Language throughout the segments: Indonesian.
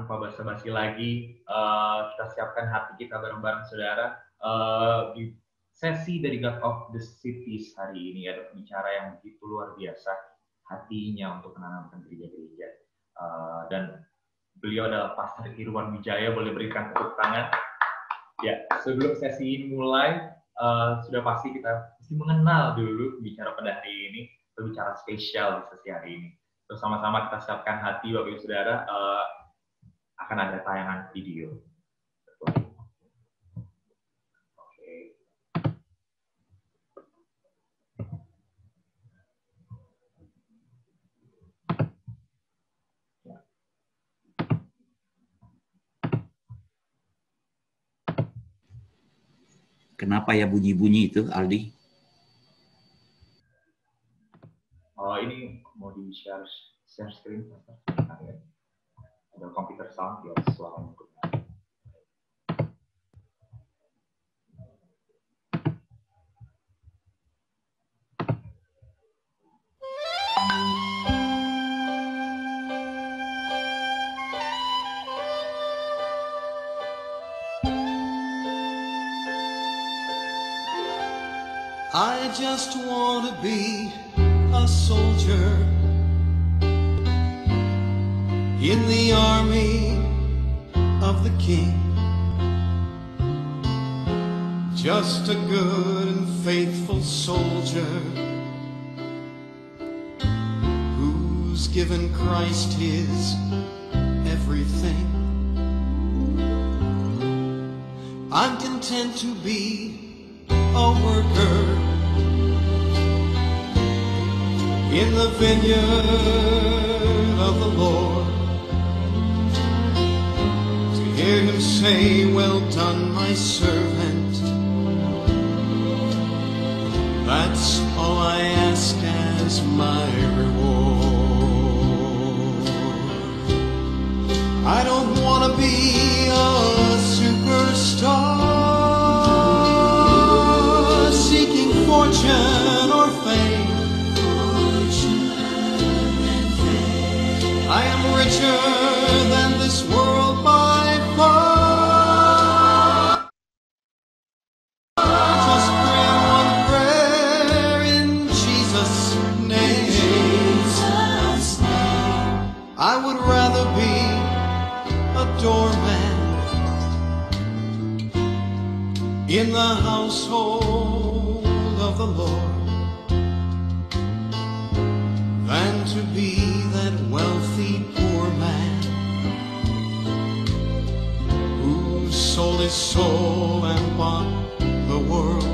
tanpa basa-basi lagi, kita siapkan hati kita bareng-bareng saudara. Di sesi dari God of the Cities hari ini ada pembicara yang begitu luar biasa hatinya untuk menanamkan gereja-gereja. Dan beliau adalah Pastor Irwan Wijaya, boleh berikan tepuk tangan. Ya, sebelum sesi ini mulai, sudah pasti kita mesti mengenal dulu pembicara pada hari ini, pembicara spesial di sesi hari ini. Bersama-sama kita siapkan hati, Bapak Ibu Saudara, akan ada tayangan video. Oke. Kenapa ya bunyi-bunyi itu, Aldi? Oh, ini mau di-share screen. Ada komputer sound, ya, suara untuk I just want to be a soldier in the army of the King, just a good and faithful soldier who's given Christ his everything. I'm content to be a worker in the vineyard of the Lord, to hear him say, "Well done, my servant." That's all I ask as my reward. I don't want to be a superstar seeking fortune or fame. I am richer than this world by far. Just pray one prayer in Jesus' name. I would rather be a doorman in the household of the Lord than to be that wealthy poor man whose soul is sold and bought the world.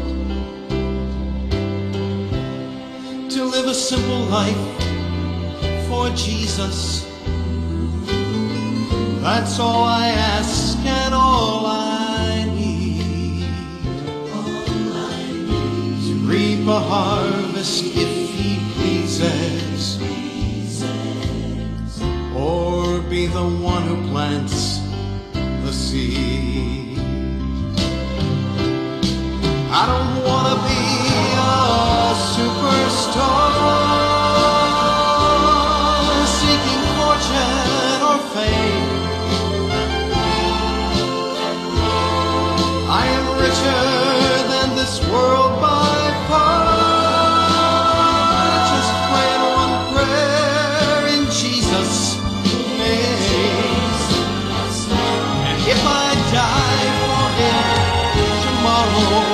To live a simple life for Jesus, that's all I ask and all I need. To reap a harvest if he pleases, or be the one who plants the seed. I don't want to be a superstar seeking fortune or fame. I am richer than this world by far. Just praying one prayer in Jesus' name. And if I die for him tomorrow,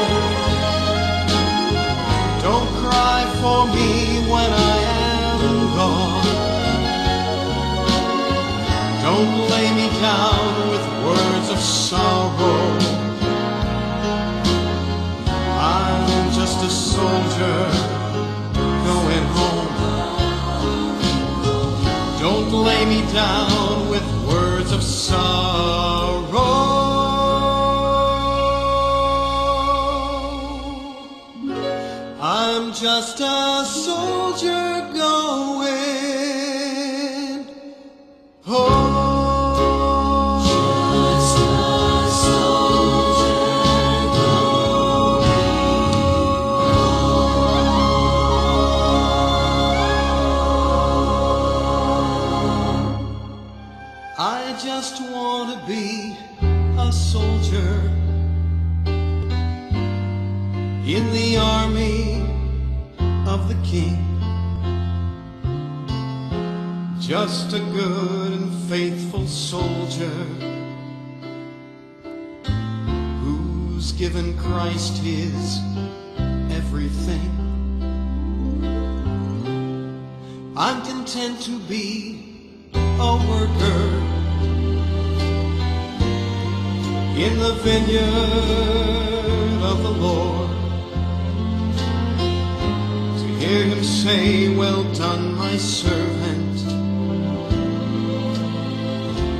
don't cry for me when I am gone. Don't lay me down with words of sorrow. I'm just a soldier going home. Don't lay me down with words of sorrow. I'm just a soldier going home. Just a soldier going home. I just just want to be a soldier in the army of the King. Just a good and faithful soldier who's given Christ his everything. I'm content to be a worker in the vineyard of the Lord, to hear him say, well done, my servant.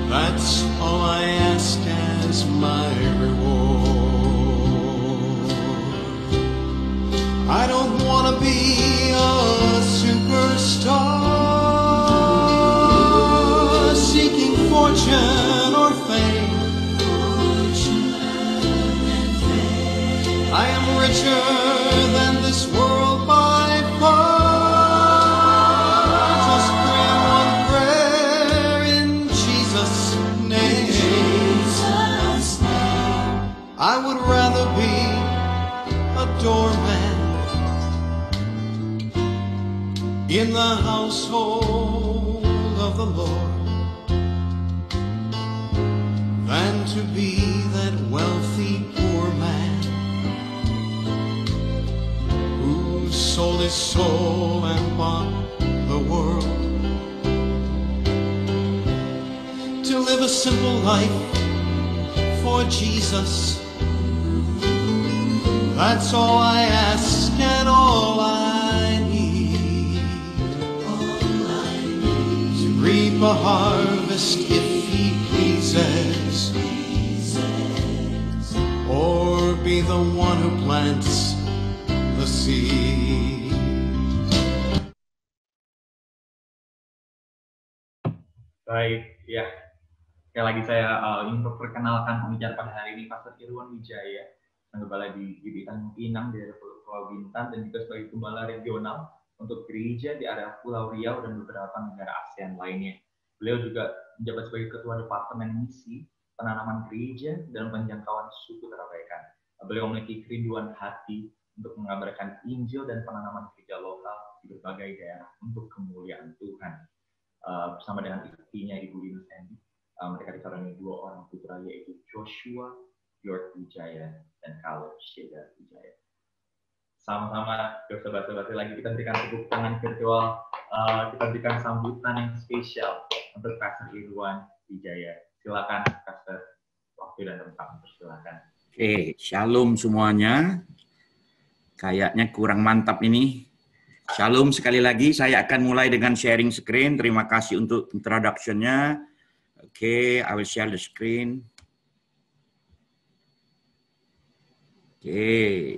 That's all I ask as my reward. I don't want to be a superstar seeking fortune or fame. I am richer than this world by far. Just pray one prayer in Jesus' name. I would rather be a doorman in the household of the Lord than to be that wealthy poor man who sold his soul and bought the world. To live a simple life for Jesus, that's all I ask and all I need. To reap a harvest if he pleases, or be the one who plants the seed. Baik, ya. Sekali lagi saya ingin memperkenalkan pembicara pada hari ini, Pastor Irwan Wijaya, Gembala di GBI Tanjung Pinang, di daerah Pulau Bintan, dan juga sebagai Gembala regional untuk gereja di area Pulau Riau dan beberapa negara ASEAN lainnya. Beliau juga menjabat sebagai Ketua Departemen Misi, Penanaman Gereja, dan Penjangkauan Suku Terabaikan. Beliau memiliki kerinduan hati untuk mengabarkan Injil dan penanaman gereja lokal di berbagai daerah untuk kemuliaan Tuhan. Bersama dengan istrinya Ibu Lina Sandy, mereka dikaruniai 2 orang putra, yaitu Joshua York Wijaya dan Caleb Sheda Wijaya. Sama-sama, gak usah basa-basi lagi, kita berikan tepuk tangan virtual, kita berikan sambutan yang spesial untuk Pastor Irwan Wijaya. Silakan, Pastor, waktu dan tempat, silakan. Oke, shalom semuanya. Kayaknya kurang mantap ini. Shalom sekali lagi, saya akan mulai dengan sharing screen. Terima kasih untuk introduction-nya. Oke, I will share the screen. Oke,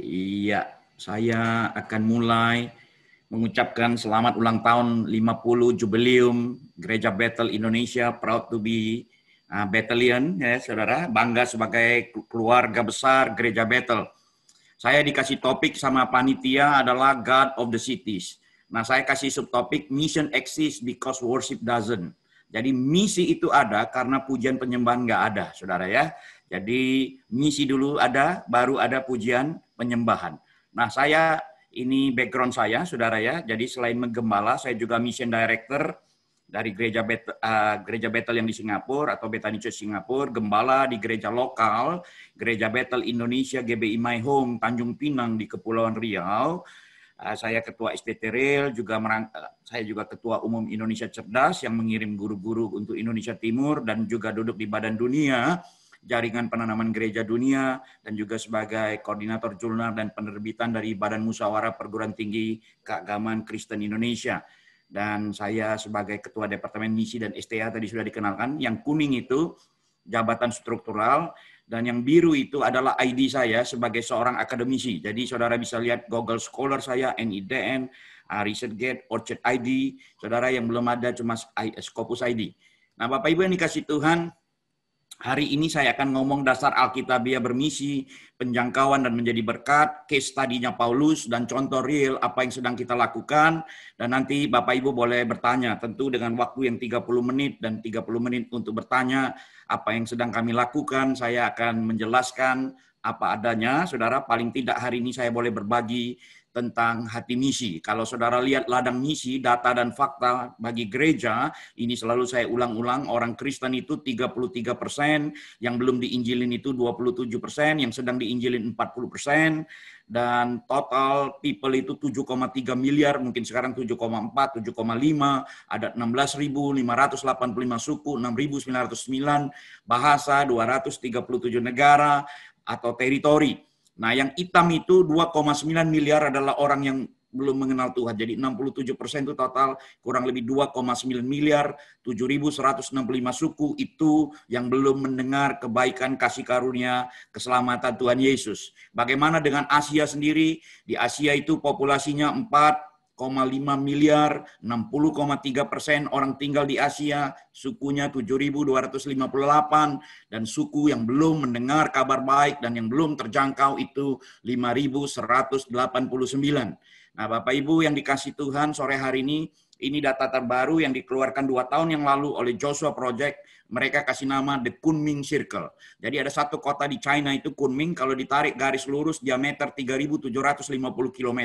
iya, saya akan mulai mengucapkan selamat ulang tahun 50 Jubileum Gereja Bethel Indonesia, proud to be Bethelian, ya saudara, bangga sebagai keluarga besar Gereja Bethel. Saya dikasih topik sama panitia adalah God of the Cities. Nah, saya kasih subtopik Mission exists because worship doesn't. Jadi misi itu ada karena pujian penyembahan nggak ada, saudara ya. Jadi misi dulu ada, baru ada pujian penyembahan. Nah, saya ini background saya, saudara ya. Jadi selain menggembala, saya juga mission director dari Gereja Bethel yang di Singapura atau Bethany Church Singapura, gembala di gereja lokal, Gereja Bethel Indonesia GBI My Home Tanjung Pinang di Kepulauan Riau. Saya ketua STT Rail, saya juga ketua umum Indonesia Cerdas yang mengirim guru-guru untuk Indonesia Timur dan juga duduk di Badan Dunia, Jaringan Penanaman Gereja Dunia, dan juga sebagai koordinator jurnal dan penerbitan dari Badan Musyawarah Perguruan Tinggi Keagamaan Kristen Indonesia. Dan saya sebagai ketua Departemen Misi dan STA tadi sudah dikenalkan. Yang kuning itu jabatan struktural, dan yang biru itu adalah ID saya sebagai seorang akademisi. Jadi saudara bisa lihat Google Scholar saya, NIDN, ResearchGate, Orchard ID. Saudara yang belum ada cuma Scopus ID. Nah, Bapak Ibu yang dikasih Tuhan, Hari ini saya akan ngomong dasar Alkitabiah bermisi, penjangkauan dan menjadi berkat, case study-nya Paulus, dan contoh real apa yang sedang kita lakukan. Dan nanti Bapak Ibu boleh bertanya, tentu dengan waktu yang 30 menit dan 30 menit untuk bertanya apa yang sedang kami lakukan. Saya akan menjelaskan apa adanya. Saudara, paling tidak hari ini saya boleh berbagi tentang hati misi. Kalau saudara lihat ladang misi, data dan fakta bagi gereja, ini selalu saya ulang-ulang, orang Kristen itu 33%, yang belum diinjilin itu 27%, yang sedang diinjilin 40%, dan total people itu 7,3 miliar, mungkin sekarang 7,4, 7,5, ada 16.585 suku, 6.909 bahasa, 237 negara atau teritori. Nah, yang hitam itu 2,9 miliar adalah orang yang belum mengenal Tuhan. Jadi 67% itu total, kurang lebih 2,9 miliar, 7.165 suku itu yang belum mendengar kebaikan, kasih karunia, keselamatan Tuhan Yesus. Bagaimana dengan Asia sendiri? Di Asia itu populasinya 4,5 miliar, 60,3% orang tinggal di Asia, sukunya 7.258, dan suku yang belum mendengar kabar baik dan yang belum terjangkau itu 5.189. Nah, Bapak Ibu yang dikasih Tuhan, sore hari ini data terbaru yang dikeluarkan 2 tahun yang lalu oleh Joshua Project. Mereka kasih nama The Kunming Circle. Jadi ada satu kota di China itu Kunming, kalau ditarik garis lurus diameter 3.750 km,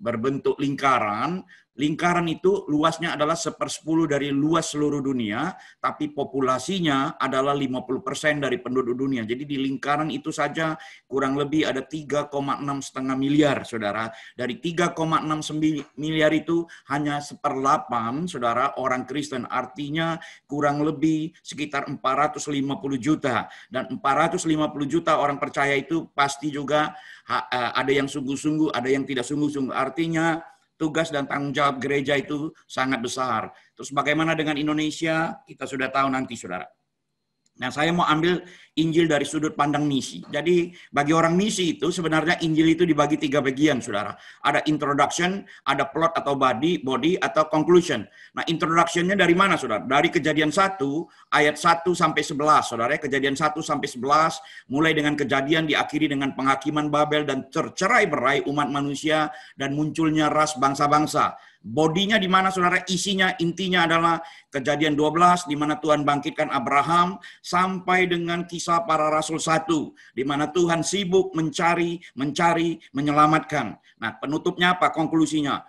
berbentuk lingkaran. Lingkaran itu luasnya adalah 1/10 dari luas seluruh dunia, tapi populasinya adalah 50% dari penduduk dunia. Jadi di lingkaran itu saja kurang lebih ada 3,6,5 miliar, saudara. Dari 3,6 miliar itu hanya 1/8, saudara, orang Kristen. Artinya kurang lebih sekitar 450 juta. Dan 450 juta orang percaya itu pasti juga ada yang sungguh-sungguh, ada yang tidak sungguh-sungguh. Artinya tugas dan tanggung jawab gereja itu sangat besar. Terus bagaimana dengan Indonesia? Kita sudah tahu nanti, saudara. Nah, saya mau ambil Injil dari sudut pandang misi. Jadi, bagi orang misi itu sebenarnya Injil itu dibagi 3 bagian, saudara. Ada introduction, ada plot atau body atau conclusion. Nah, introduction-nya dari mana, saudara? Dari Kejadian 1, ayat 1 sampai 11, saudara. Kejadian 1 sampai 11, mulai dengan kejadian diakhiri dengan penghakiman Babel dan tercerai-berai umat manusia dan munculnya ras bangsa-bangsa. Bodinya di mana, saudara? Isinya, intinya adalah Kejadian 12, di mana Tuhan bangkitkan Abraham, sampai dengan Kisah Para Rasul 1, di mana Tuhan sibuk mencari, menyelamatkan. Nah, penutupnya apa? Konklusinya,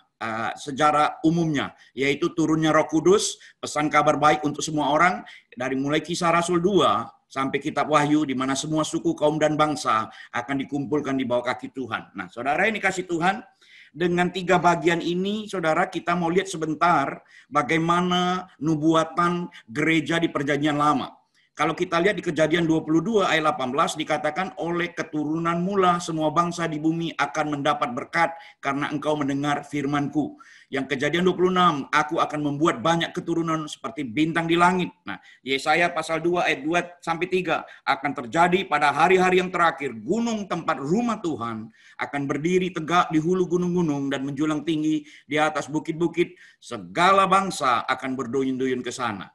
sejarah umumnya, yaitu turunnya Roh Kudus, pesan kabar baik untuk semua orang, dari mulai Kisah Rasul 2, sampai Kitab Wahyu, di mana semua suku, kaum, dan bangsa akan dikumpulkan di bawah kaki Tuhan. Nah, saudara ini kasih Tuhan, dengan 3 bagian ini, saudara, kita mau lihat sebentar bagaimana nubuatan gereja di Perjanjian Lama. Kalau kita lihat di Kejadian 22 ayat 18 dikatakan, oleh keturunan mula semua bangsa di bumi akan mendapat berkat karena engkau mendengar firman-Ku. Yang Kejadian 26, aku akan membuat banyak keturunan seperti bintang di langit. Nah, Yesaya pasal 2 ayat 2 sampai 3, akan terjadi pada hari-hari yang terakhir, gunung tempat rumah Tuhan akan berdiri tegak di hulu gunung-gunung dan menjulang tinggi di atas bukit-bukit. Segala bangsa akan berduyun-duyun ke sana.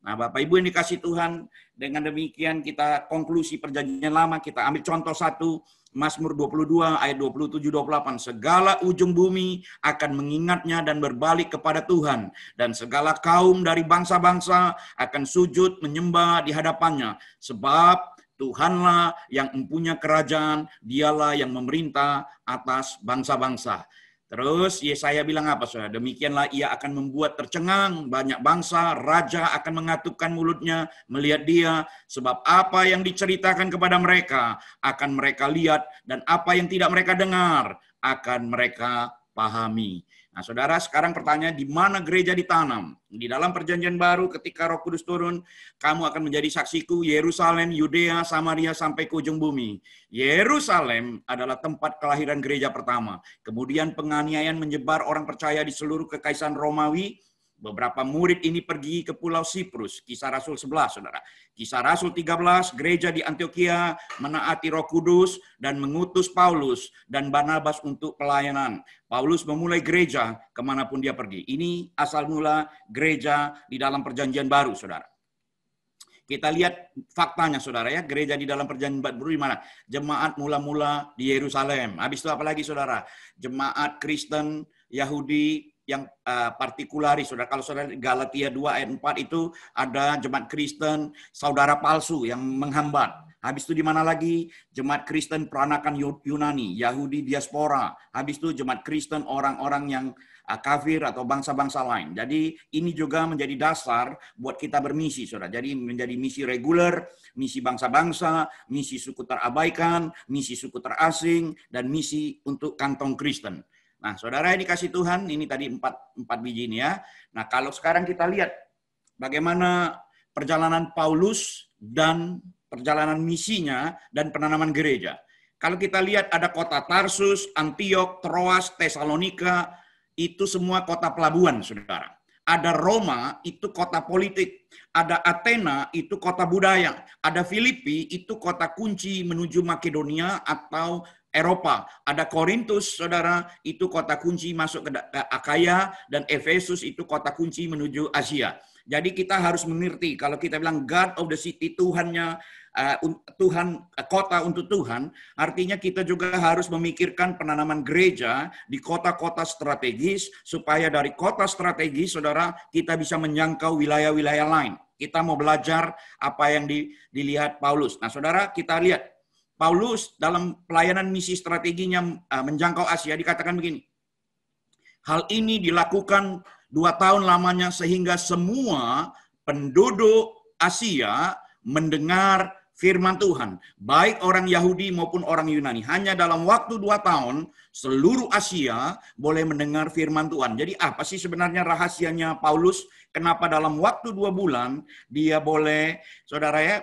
Nah, Bapak Ibu yang dikasih Tuhan, dengan demikian kita konklusi Perjanjian Lama, kita ambil contoh 1, Mazmur 22 ayat 27-28. Segala ujung bumi akan mengingatnya dan berbalik kepada Tuhan. Dan segala kaum dari bangsa-bangsa akan sujud menyembah di hadapannya. Sebab Tuhanlah yang mempunyai kerajaan, dialah yang memerintah atas bangsa-bangsa. Terus Yesaya bilang apa, saudara? Demikianlah ia akan membuat tercengang banyak bangsa, raja akan mengatupkan mulutnya melihat dia, sebab apa yang diceritakan kepada mereka akan mereka lihat, dan apa yang tidak mereka dengar akan mereka pahami. Nah, saudara, sekarang pertanyaan, di mana gereja ditanam? Di dalam Perjanjian Baru, ketika Roh Kudus turun, kamu akan menjadi saksiku, Yerusalem, Yudea, Samaria, sampai ke ujung bumi. Yerusalem adalah tempat kelahiran gereja pertama. Kemudian penganiayaan menyebar orang percaya di seluruh kekaisaran Romawi. Beberapa murid ini pergi ke Pulau Siprus, Kisah Rasul 11, saudara. Kisah Rasul 13, gereja di Antioquia menaati Roh Kudus dan mengutus Paulus dan Barnabas untuk pelayanan. Paulus memulai gereja kemanapun dia pergi. Ini asal mula gereja di dalam Perjanjian Baru, saudara. Kita lihat faktanya, saudara ya. Gereja di dalam perjanjian baru di mana? Jemaat mula-mula di Yerusalem. Habis itu apa lagi, saudara? Jemaat Kristen, Yahudi yang partikularis, saudara. Kalau saudara Galatia 2 ayat 4 itu ada jemaat Kristen, saudara palsu yang menghambat. Habis itu di mana lagi? Jemaat Kristen peranakan Yunani, Yahudi diaspora. Habis itu jemaat Kristen orang-orang yang kafir atau bangsa-bangsa lain. Jadi ini juga menjadi dasar buat kita bermisi, saudara. Jadi menjadi misi reguler, misi bangsa-bangsa, misi suku terabaikan, misi suku terasing, dan misi untuk kantong Kristen. Nah, saudara yang dikasih Tuhan, ini tadi empat biji ini ya. Nah, kalau sekarang kita lihat bagaimana perjalanan Paulus dan perjalanan misinya dan penanaman gereja. Kalau kita lihat ada kota Tarsus, Antiok, Troas, Tesalonika, itu semua kota pelabuhan, saudara. Ada Roma, itu kota politik. Ada Athena, itu kota budaya. Ada Filipi, itu kota kunci menuju Makedonia atau Eropa. Ada Korintus, saudara, itu kota kunci masuk ke Akaya. Dan Efesus, itu kota kunci menuju Asia. Jadi kita harus mengerti, kalau kita bilang God of the city, Tuhannya, Tuhan, kota untuk Tuhan, artinya kita juga harus memikirkan penanaman gereja di kota-kota strategis, supaya dari kota strategis, saudara, kita bisa menjangkau wilayah-wilayah lain. Kita mau belajar apa yang dilihat Paulus. Nah, saudara, kita lihat Paulus dalam pelayanan misi strateginya menjangkau Asia, dikatakan begini. Hal ini dilakukan 2 tahun lamanya sehingga semua penduduk Asia mendengar firman Tuhan, baik orang Yahudi maupun orang Yunani. Hanya dalam waktu 2 tahun, seluruh Asia boleh mendengar firman Tuhan. Jadi apa sih sebenarnya rahasianya Paulus? Kenapa dalam waktu 2 bulan, dia boleh, saudara ya,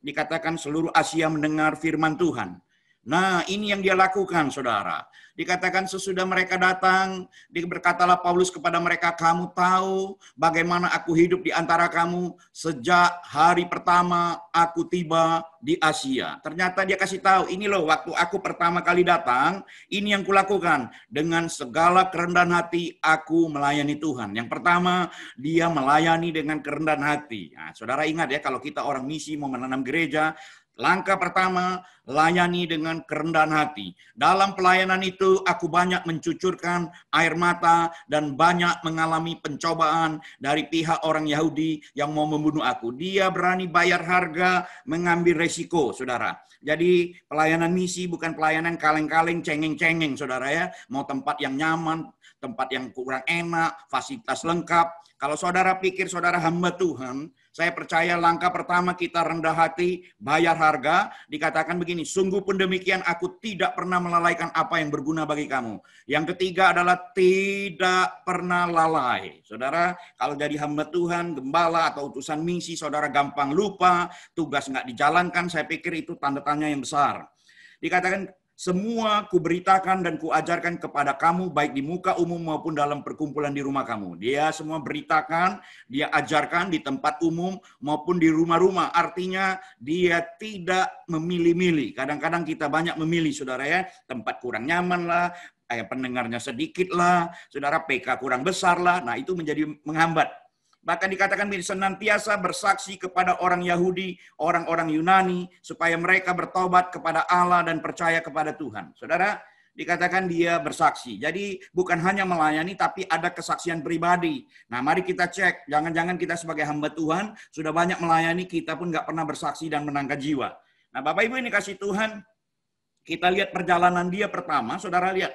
dikatakan seluruh Asia mendengar firman Tuhan. Nah, ini yang dia lakukan, saudara. Dikatakan sesudah mereka datang, berkatalah Paulus kepada mereka, kamu tahu bagaimana aku hidup di antara kamu sejak hari pertama aku tiba di Asia. Ternyata dia kasih tahu, ini loh waktu aku pertama kali datang, ini yang kulakukan. Dengan segala kerendahan hati aku melayani Tuhan. Yang pertama, dia melayani dengan kerendahan hati. Nah, saudara ingat ya, kalau kita orang misi mau menanam gereja, langkah pertama, layani dengan kerendahan hati. Dalam pelayanan itu, aku banyak mencucurkan air mata dan banyak mengalami pencobaan dari pihak orang Yahudi yang mau membunuh aku. Dia berani bayar harga, mengambil resiko, saudara. Jadi pelayanan misi bukan pelayanan kaleng-kaleng, cengeng-cengeng, saudara ya. Mau tempat yang nyaman, tempat yang kurang enak, fasilitas lengkap. Kalau saudara pikir saudara hamba Tuhan, saya percaya langkah pertama kita rendah hati, bayar harga, dikatakan begini, sungguh pun demikian aku tidak pernah melalaikan apa yang berguna bagi kamu. Yang ketiga adalah tidak pernah lalai. Saudara, kalau jadi hamba Tuhan, gembala atau utusan misi, saudara gampang lupa, tugas nggak dijalankan, saya pikir itu tanda tanya yang besar. Dikatakan, semua kuberitakan dan kuajarkan kepada kamu baik di muka umum maupun dalam perkumpulan di rumah kamu. Dia semua beritakan, dia ajarkan di tempat umum maupun di rumah-rumah. Artinya dia tidak memilih-milih. Kadang-kadang kita banyak memilih, saudara ya. Tempat kurang nyaman lah, pendengarnya sedikit lah, saudara PK kurang besar lah. Nah itu menjadi menghambat. Bahkan dikatakan senantiasa bersaksi kepada orang Yahudi, orang-orang Yunani, supaya mereka bertobat kepada Allah dan percaya kepada Tuhan. Saudara, dikatakan dia bersaksi. Jadi bukan hanya melayani, tapi ada kesaksian pribadi. Nah mari kita cek, jangan-jangan kita sebagai hamba Tuhan, sudah banyak melayani, kita pun nggak pernah bersaksi dan menangkap jiwa. Nah Bapak Ibu ini kasih Tuhan, kita lihat perjalanan dia pertama, saudara lihat.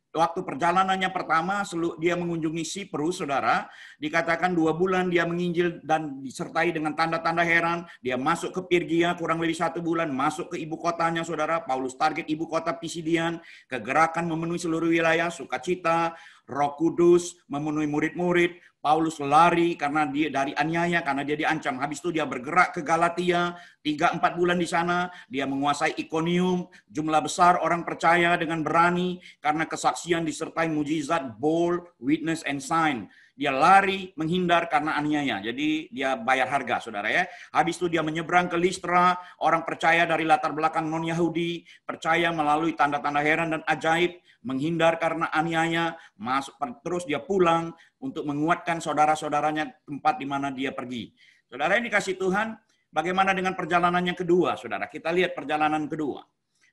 Waktu perjalanannya pertama, dia mengunjungi Siprus, saudara. Dikatakan 2 bulan dia menginjil dan disertai dengan tanda-tanda heran. Dia masuk ke Pirgia kurang lebih 1 bulan, masuk ke ibu kotanya, saudara. Paulus target ibu kota Pisidian, kegerakan memenuhi seluruh wilayah, sukacita, Roh Kudus memenuhi murid-murid. Paulus lari karena dia dari aniaya, karena dia diancam. Habis itu dia bergerak ke Galatia, 3-4 bulan di sana. Dia menguasai Ikonium, jumlah besar orang percaya dengan berani karena kesaksian disertai mujizat, bold, witness, and sign. Dia lari, menghindar karena aniaya. Jadi dia bayar harga, saudara ya. Habis itu dia menyeberang ke Listra, orang percaya dari latar belakang non-Yahudi, percaya melalui tanda-tanda heran dan ajaib, menghindar karena aniaya, masuk terus dia pulang untuk menguatkan saudara-saudaranya tempat di mana dia pergi. Saudara yang dikasih Tuhan, bagaimana dengan perjalanan yang kedua, saudara? Kita lihat perjalanan kedua.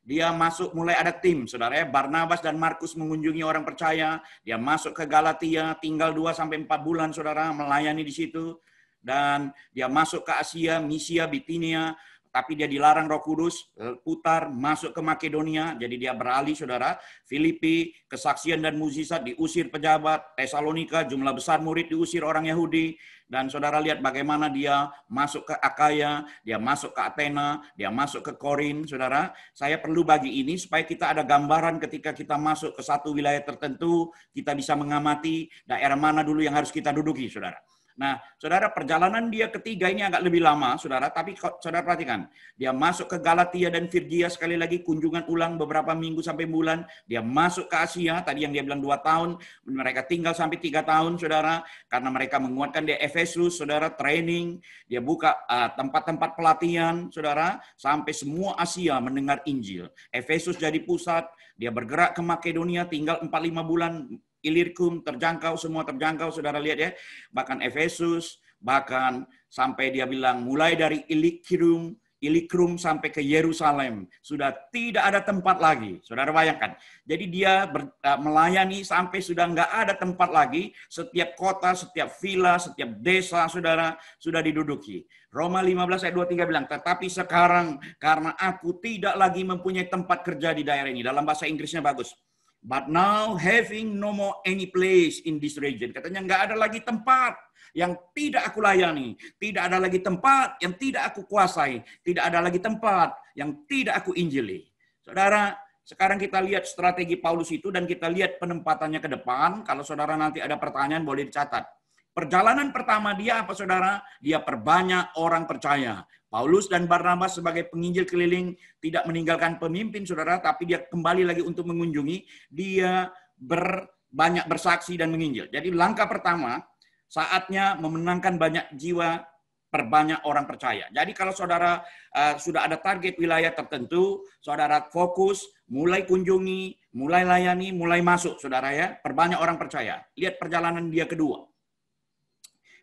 Dia masuk, mulai ada tim, saudara ya. Barnabas dan Markus mengunjungi orang percaya. Dia masuk ke Galatia, tinggal 2-4 bulan, saudara, melayani di situ. Dan dia masuk ke Asia, Misia, Bitinia, tapi dia dilarang Roh Kudus, putar, masuk ke Makedonia, jadi dia beralih, saudara. Filipi, kesaksian dan mukjizat, diusir pejabat. Tesalonika, jumlah besar murid diusir orang Yahudi. Dan saudara lihat bagaimana dia masuk ke Akaya, dia masuk ke Athena, dia masuk ke Korin, saudara. Saya perlu bagi ini supaya kita ada gambaran ketika kita masuk ke satu wilayah tertentu, kita bisa mengamati daerah mana dulu yang harus kita duduki, saudara. Nah, saudara, perjalanan dia ketiga ini agak lebih lama, saudara. Tapi saudara perhatikan, dia masuk ke Galatia dan Frigia, sekali lagi kunjungan ulang beberapa minggu sampai bulan. Dia masuk ke Asia, tadi yang dia bilang 2 tahun, mereka tinggal sampai 3 tahun, saudara. Karena mereka menguatkan di Efesus, saudara, training. Dia buka tempat-tempat pelatihan, saudara, sampai semua Asia mendengar Injil. Efesus jadi pusat, dia bergerak ke Makedonia, tinggal 4-5 bulan. Ilyricum terjangkau, semua terjangkau, saudara lihat ya. Bahkan Efesus, bahkan sampai dia bilang mulai dari Illyricum sampai ke Yerusalem. Sudah tidak ada tempat lagi, saudara bayangkan. Jadi dia melayani sampai sudah nggak ada tempat lagi. Setiap kota, setiap villa, setiap desa, saudara, sudah diduduki. Roma 15 ayat 23 bilang, tetapi sekarang karena aku tidak lagi mempunyai tempat kerja di daerah ini. Dalam bahasa Inggrisnya bagus. But now having no more any place in this region. Katanya nggak ada lagi tempat yang tidak aku layani. Tidak ada lagi tempat yang tidak aku kuasai. Tidak ada lagi tempat yang tidak aku injili. Saudara, sekarang kita lihat strategi Paulus itu dan kita lihat penempatannya ke depan. Kalau saudara nanti ada pertanyaan boleh dicatat. Perjalanan pertama dia apa, saudara? Dia perbanyak orang percaya. Paulus dan Barnabas sebagai penginjil keliling tidak meninggalkan pemimpin, saudara, tapi dia kembali lagi untuk mengunjungi. Dia banyak bersaksi dan menginjil. Jadi langkah pertama, saatnya memenangkan banyak jiwa, perbanyak orang percaya. Jadi kalau saudara sudah ada target wilayah tertentu, saudara fokus, mulai kunjungi, mulai layani, mulai masuk, saudara ya, perbanyak orang percaya. Lihat perjalanan dia kedua.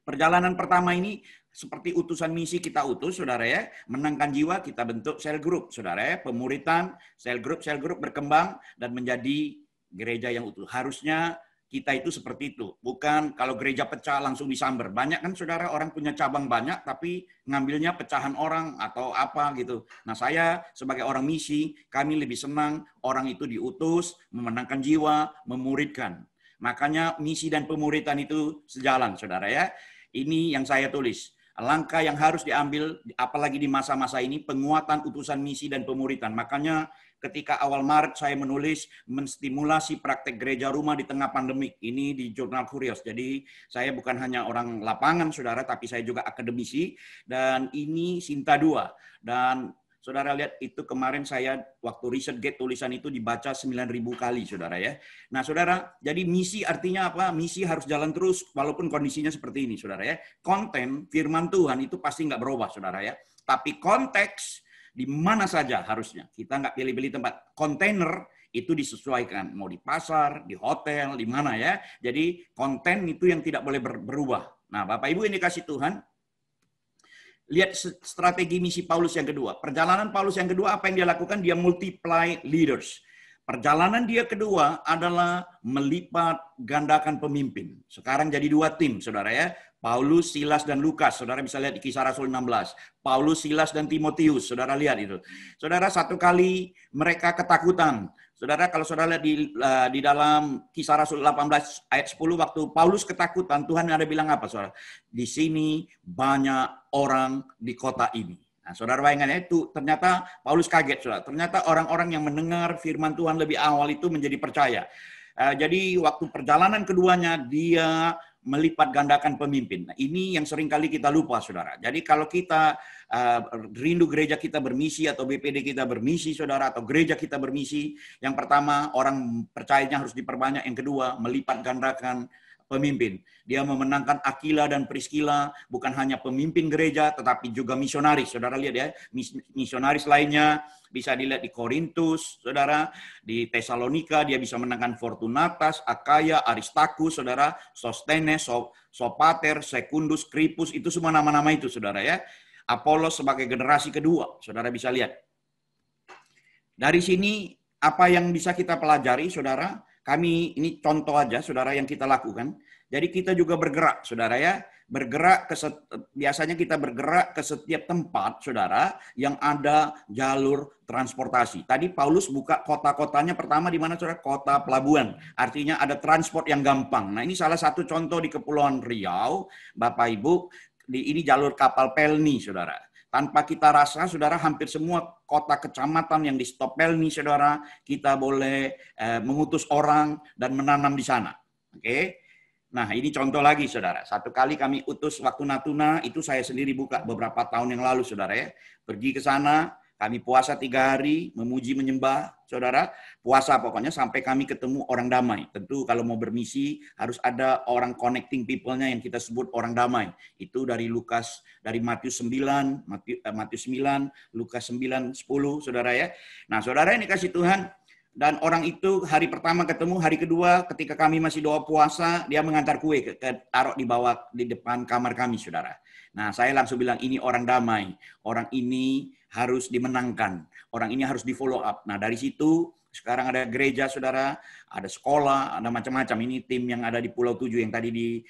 Perjalanan pertama ini seperti utusan misi kita utus, saudara ya, menangkan jiwa, kita bentuk sel grup, saudara ya, pemuritan, sel grup berkembang dan menjadi gereja yang utuh. Harusnya kita itu seperti itu, bukan kalau gereja pecah langsung disamber. Banyak kan saudara orang punya cabang banyak, tapi ngambilnya pecahan orang atau apa gitu. Nah saya sebagai orang misi, kami lebih senang orang itu diutus, memenangkan jiwa, memuridkan. Makanya misi dan pemuritan itu sejalan, saudara ya. Ini yang saya tulis. Langkah yang harus diambil, apalagi di masa-masa ini, penguatan utusan misi dan pemuritan. Makanya ketika awal Maret saya menulis menstimulasi praktek gereja rumah di tengah pandemik. Ini di Jurnal Kurios. Jadi saya bukan hanya orang lapangan, saudara, tapi saya juga akademisi. Dan ini Sinta 2. Dan saudara lihat itu kemarin saya waktu riset Gate tulisan itu dibaca 9.000 kali, saudara ya. Nah, saudara, jadi misi artinya apa? Misi harus jalan terus walaupun kondisinya seperti ini, saudara ya. Konten firman Tuhan itu pasti nggak berubah, saudara ya. Tapi konteks di mana saja harusnya. Kita nggak pilih-pilih tempat. Kontainer itu disesuaikan. Mau di pasar, di hotel, di mana ya. Jadi konten itu yang tidak boleh berubah. Nah, Bapak Ibu yang dikasih Tuhan, lihat strategi misi Paulus yang kedua. Perjalanan Paulus yang kedua, apa yang dia lakukan? Dia multiply leaders. Perjalanan dia kedua adalah melipat gandakan pemimpin. Sekarang jadi 2 tim, saudara ya. Paulus, Silas, dan Lukas. Saudara bisa lihat di Kisah Rasul 16. Paulus, Silas, dan Timotius. Saudara lihat itu. Saudara, satu kali mereka ketakutan. Saudara, kalau saudara lihat di dalam Kisah Rasul 18 ayat 10, waktu Paulus ketakutan, Tuhan ada bilang apa, saudara? Di sini banyak orang di kota ini. Nah, saudara bayangkan itu, ternyata Paulus kaget, saudara. Ternyata orang-orang yang mendengar firman Tuhan lebih awal itu menjadi percaya. Jadi waktu perjalanan keduanya, dia melipat gandakan pemimpin. Nah, ini yang sering kali kita lupa, saudara. Jadi kalau kita rindu gereja kita bermisi atau BPD kita bermisi, saudara, atau gereja kita bermisi, yang pertama orang percayanya harus diperbanyak, yang kedua melipat gandakan pemimpin. Dia memenangkan Aquila dan Priscilla, bukan hanya pemimpin gereja, tetapi juga misionaris. Saudara lihat ya, misionaris lainnya bisa dilihat di Korintus, saudara, di Tesalonika dia bisa menangkan Fortunatas, Akaya, Aristarchus, saudara, Sostenes, Sopater, Secundus, Crispus, itu semua nama-nama itu, saudara ya. Apolos sebagai generasi kedua, saudara bisa lihat. Dari sini apa yang bisa kita pelajari, saudara? Kami ini contoh aja, saudara, yang kita lakukan. Jadi kita juga bergerak, saudara ya. Biasanya kita bergerak ke setiap tempat, saudara, yang ada jalur transportasi. Tadi Paulus buka kota-kotanya pertama di mana, saudara? Kota pelabuhan. Artinya ada transport yang gampang. Nah, ini salah satu contoh di Kepulauan Riau, Bapak Ibu. Ini jalur kapal Pelni, saudara. Tanpa kita rasa, saudara, hampir semua kota kecamatan yang di stop Pelni, saudara, kita boleh mengutus orang dan menanam di sana. Oke. Nah, ini contoh lagi, saudara. Satu kali kami utus waktu Natuna, itu saya sendiri buka beberapa tahun yang lalu, saudara ya. Pergi ke sana, kami puasa 3 hari, memuji, menyembah, saudara. Puasa pokoknya sampai kami ketemu orang damai. Tentu kalau mau bermisi, harus ada orang connecting people-nya yang kita sebut orang damai. Itu dari Matius 9, Matius 9, Lukas 9, 10, saudara ya. Nah, saudara ini kasih Tuhan. Dan orang itu hari pertama ketemu, hari kedua ketika kami masih doa puasa, dia mengantar kue taruh di depan kamar kami, saudara. Nah, saya langsung bilang ini orang damai, orang ini harus dimenangkan, orang ini harus di follow up. Nah, dari situ sekarang ada gereja, saudara, ada sekolah, ada macam-macam. Ini tim yang ada di Pulau 7 yang tadi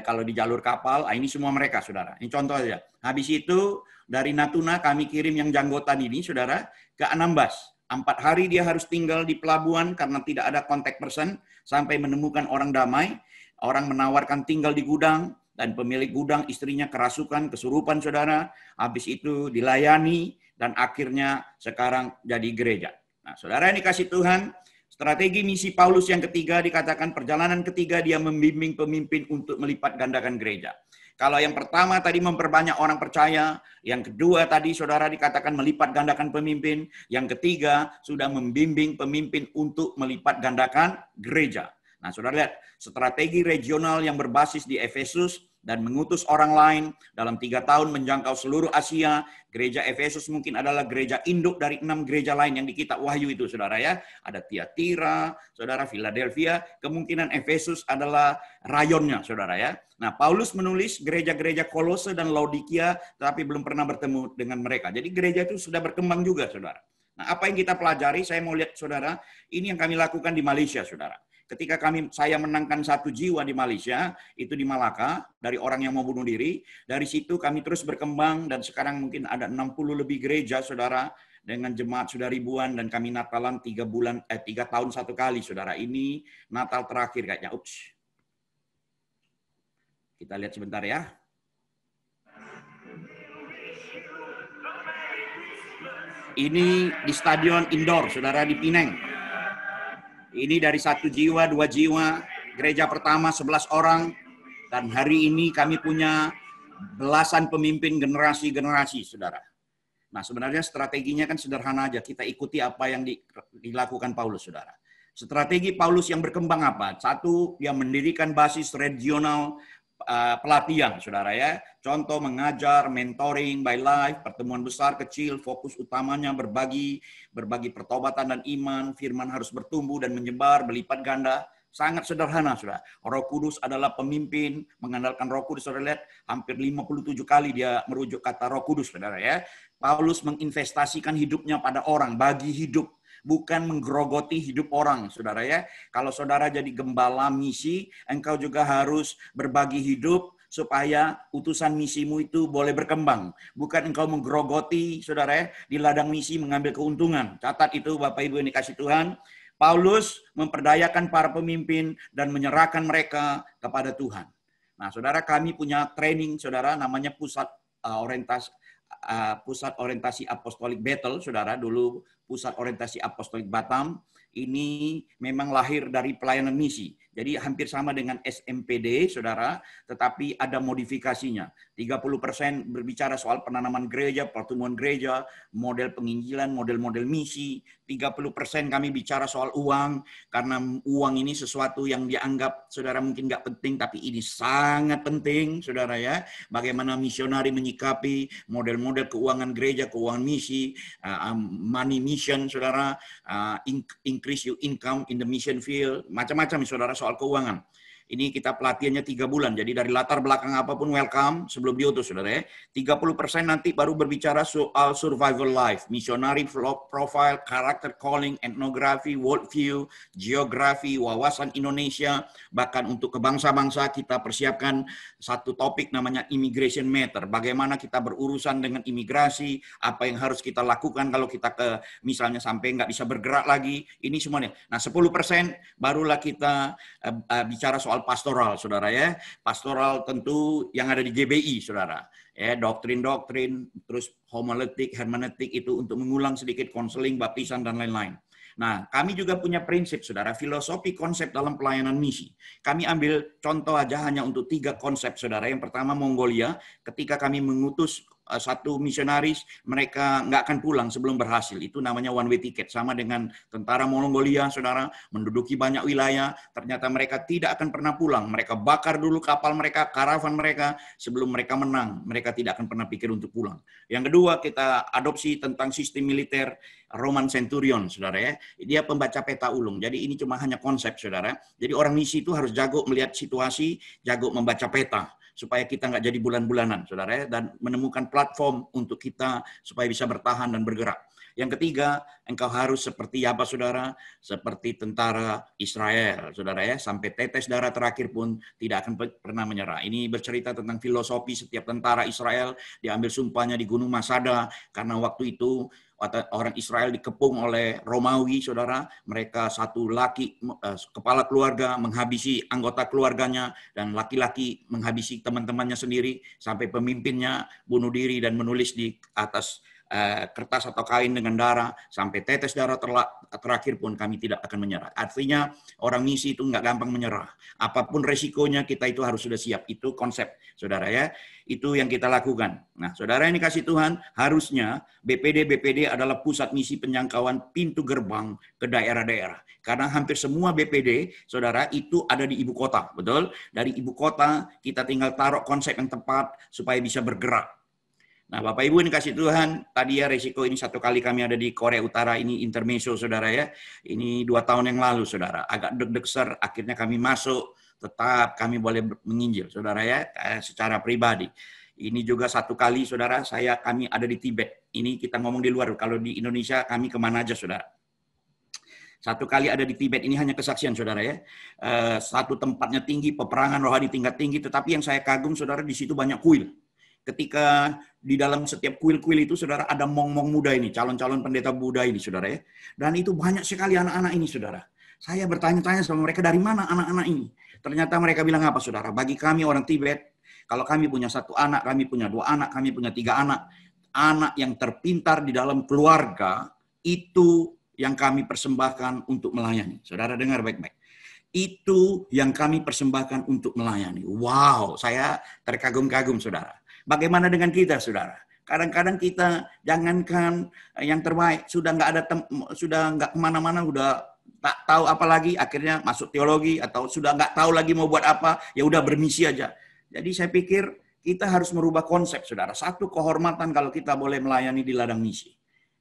kalau di jalur kapal, ini semua mereka, saudara. Ini contoh aja. Habis itu dari Natuna kami kirim yang janggotan ini, saudara, ke Anambas. 4 hari dia harus tinggal di pelabuhan karena tidak ada contact person sampai menemukan orang damai. Orang menawarkan tinggal di gudang dan pemilik gudang istrinya kerasukan, kesurupan, saudara. Habis itu dilayani dan akhirnya sekarang jadi gereja. Nah, saudara ini kasih Tuhan, strategi misi Paulus yang ketiga dikatakan perjalanan ketiga dia membimbing pemimpin untuk melipat gandakan gereja. Kalau yang pertama tadi memperbanyak orang percaya, yang kedua tadi saudara dikatakan melipat gandakan pemimpin, yang ketiga sudah membimbing pemimpin untuk melipat gandakan gereja. Nah, saudara lihat strategi regional yang berbasis di Efesus dan mengutus orang lain dalam 3 tahun menjangkau seluruh Asia. Gereja Efesus mungkin adalah gereja induk dari 6 gereja lain yang di kitab Wahyu itu, saudara ya. Ada Tiatira, saudara, Philadelphia. Kemungkinan Efesus adalah rayonnya, saudara ya. Nah, Paulus menulis gereja-gereja Kolose dan Laodikia, tapi belum pernah bertemu dengan mereka. Jadi gereja itu sudah berkembang juga, saudara. Nah, apa yang kita pelajari, saya mau lihat, saudara, ini yang kami lakukan di Malaysia, saudara. Ketika saya menangkan 1 jiwa di Malaysia, itu di Malaka, dari orang yang mau bunuh diri. Dari situ kami terus berkembang, dan sekarang mungkin ada 60 lebih gereja, saudara, dengan jemaat sudah ribuan, dan kami Natalan 3 tahun 1 kali, saudara. Ini Natal terakhir kayaknya. Ups. Kita lihat sebentar ya. Ini di stadion indoor, saudara, di Pinang. Ini dari 1 jiwa, 2 jiwa, gereja pertama 11 orang, dan hari ini kami punya belasan pemimpin generasi-generasi, saudara. Nah, sebenarnya strateginya kan sederhana aja, kita ikuti apa yang dilakukan Paulus, saudara. Strategi Paulus yang berkembang apa? 1, dia mendirikan basis regional pelatihan, saudara ya. Contoh mengajar, mentoring by life, pertemuan besar kecil, fokus utamanya berbagi pertobatan dan iman, firman harus bertumbuh dan menyebar, berlipat ganda. Sangat sederhana, saudara. Roh Kudus adalah pemimpin, mengandalkan Roh Kudus, saudara lihat, hampir 57 kali dia merujuk kata Roh Kudus, saudara ya. Paulus menginvestasikan hidupnya pada orang, bagi hidup. Bukan menggerogoti hidup orang, saudara ya. Kalau saudara jadi gembala misi, engkau juga harus berbagi hidup supaya utusan misimu itu boleh berkembang. Bukan engkau menggerogoti, saudara ya, di ladang misi mengambil keuntungan. Catat itu Bapak Ibu yang dikasih Tuhan. Paulus memperdayakan para pemimpin dan menyerahkan mereka kepada Tuhan. Nah, saudara, kami punya training, saudara, namanya pusat orientasi apostolik Bethel, saudara, dulu pusat orientasi apostolik Batam. ini memang lahir dari pelayanan misi. Jadi hampir sama dengan SMPD, saudara, tetapi ada modifikasinya. 30% berbicara soal penanaman gereja, pertumbuhan gereja, model penginjilan, model-model misi. 30% kami bicara soal uang, karena uang ini sesuatu yang dianggap saudara mungkin nggak penting, tapi ini sangat penting, saudara ya. Bagaimana misionari menyikapi model-model keuangan gereja, keuangan misi, money mission, saudara, increase your income in the mission field, macam-macam, saudara, soal keuangan. Ini kita pelatihannya 3 bulan. Jadi dari latar belakang apapun welcome sebelum diutus, saudara ya. 30% nanti baru berbicara soal survival life, missionary profile, character calling, etnografi, worldview, geografi, wawasan Indonesia. Bahkan untuk ke bangsa-bangsa kita persiapkan satu topik namanya immigration matter. Bagaimana kita berurusan dengan imigrasi, apa yang harus kita lakukan kalau kita ke misalnya sampai nggak bisa bergerak lagi. Ini semuanya. Nah 10% barulah kita bicara soal pastoral, saudara ya. Pastoral tentu yang ada di GBI, saudara. Ya, doktrin-doktrin, terus homiletik, hermeneutik itu untuk mengulang sedikit konseling, baptisan dan lain-lain. Nah, kami juga punya prinsip, saudara, filosofi konsep dalam pelayanan misi. Kami ambil contoh aja hanya untuk 3 konsep, saudara. Yang pertama Mongolia, ketika kami mengutus satu misionaris, mereka nggak akan pulang sebelum berhasil. Itu namanya one way ticket. Sama dengan tentara Mongolia, saudara, menduduki banyak wilayah, ternyata mereka tidak akan pernah pulang. Mereka bakar dulu kapal mereka, karavan mereka, sebelum mereka menang. Mereka tidak akan pernah pikir untuk pulang. Yang kedua, kita adopsi tentang sistem militer Roman Centurion, saudara ya. Dia pembaca peta ulung. Jadi ini cuma hanya konsep, saudara. Jadi orang misi itu harus jago melihat situasi, jago membaca peta, supaya kita nggak jadi bulan-bulanan, saudara ya, dan menemukan platform untuk kita supaya bisa bertahan dan bergerak. Yang ketiga, engkau harus seperti apa, saudara? Seperti tentara Israel, saudara ya, sampai tetes darah terakhir pun tidak akan pernah menyerah. Ini bercerita tentang filosofi setiap tentara Israel, diambil sumpahnya di Gunung Masada, karena waktu itu orang Israel dikepung oleh Romawi, saudara. Mereka satu laki, kepala keluarga, menghabisi anggota keluarganya, dan laki-laki menghabisi teman-temannya sendiri, sampai pemimpinnya bunuh diri dan menulis di atas kertas atau kain dengan darah, sampai tetes darah terakhir pun kami tidak akan menyerah. Artinya orang misi itu nggak gampang menyerah. Apapun resikonya kita itu harus sudah siap. Itu konsep, saudara ya. Itu yang kita lakukan. Nah, saudara yang dikasih Tuhan, harusnya BPD adalah pusat misi penjangkauan pintu gerbang ke daerah-daerah. Karena hampir semua BPD, saudara, itu ada di ibu kota, betul? Dari ibu kota kita tinggal taruh konsep yang tepat supaya bisa bergerak. Nah, Bapak Ibu yang dikasih Tuhan, tadi ya resiko ini 1 kali kami ada di Korea Utara, ini intermezzo, saudara ya. Ini 2 tahun yang lalu, saudara. Agak deg-deg, akhirnya kami masuk, tetap kami boleh menginjil, saudara ya, secara pribadi. Ini juga 1 kali, saudara, kami ada di Tibet. Ini kita ngomong di luar, kalau di Indonesia kami kemana aja, saudara. 1 kali ada di Tibet, ini hanya kesaksian, saudara ya. Satu tempatnya tinggi, peperangan rohani tingkat tinggi, tetapi yang saya kagum, saudara, di situ banyak kuil. Ketika di dalam setiap kuil-kuil itu, saudara, ada mong-mong muda ini, calon-calon pendeta Buddha ini, saudara ya. Dan itu banyak sekali anak-anak ini, saudara. Saya bertanya-tanya sama mereka, dari mana anak-anak ini? Ternyata mereka bilang apa, saudara? Bagi kami orang Tibet, kalau kami punya 1 anak, kami punya 2 anak, kami punya 3 anak. Anak yang terpintar di dalam keluarga, itu yang kami persembahkan untuk melayani. Saudara dengar baik-baik. Itu yang kami persembahkan untuk melayani. Wow, saya terkagum-kagum, saudara. Bagaimana dengan kita, saudara? Kadang-kadang kita jangankan yang terbaik, sudah nggak kemana-mana, udah tak tahu apa lagi, akhirnya masuk teologi atau sudah nggak tahu lagi mau buat apa, ya udah bermisi aja. Jadi saya pikir kita harus merubah konsep, saudara. Satu kehormatan kalau kita boleh melayani di ladang misi,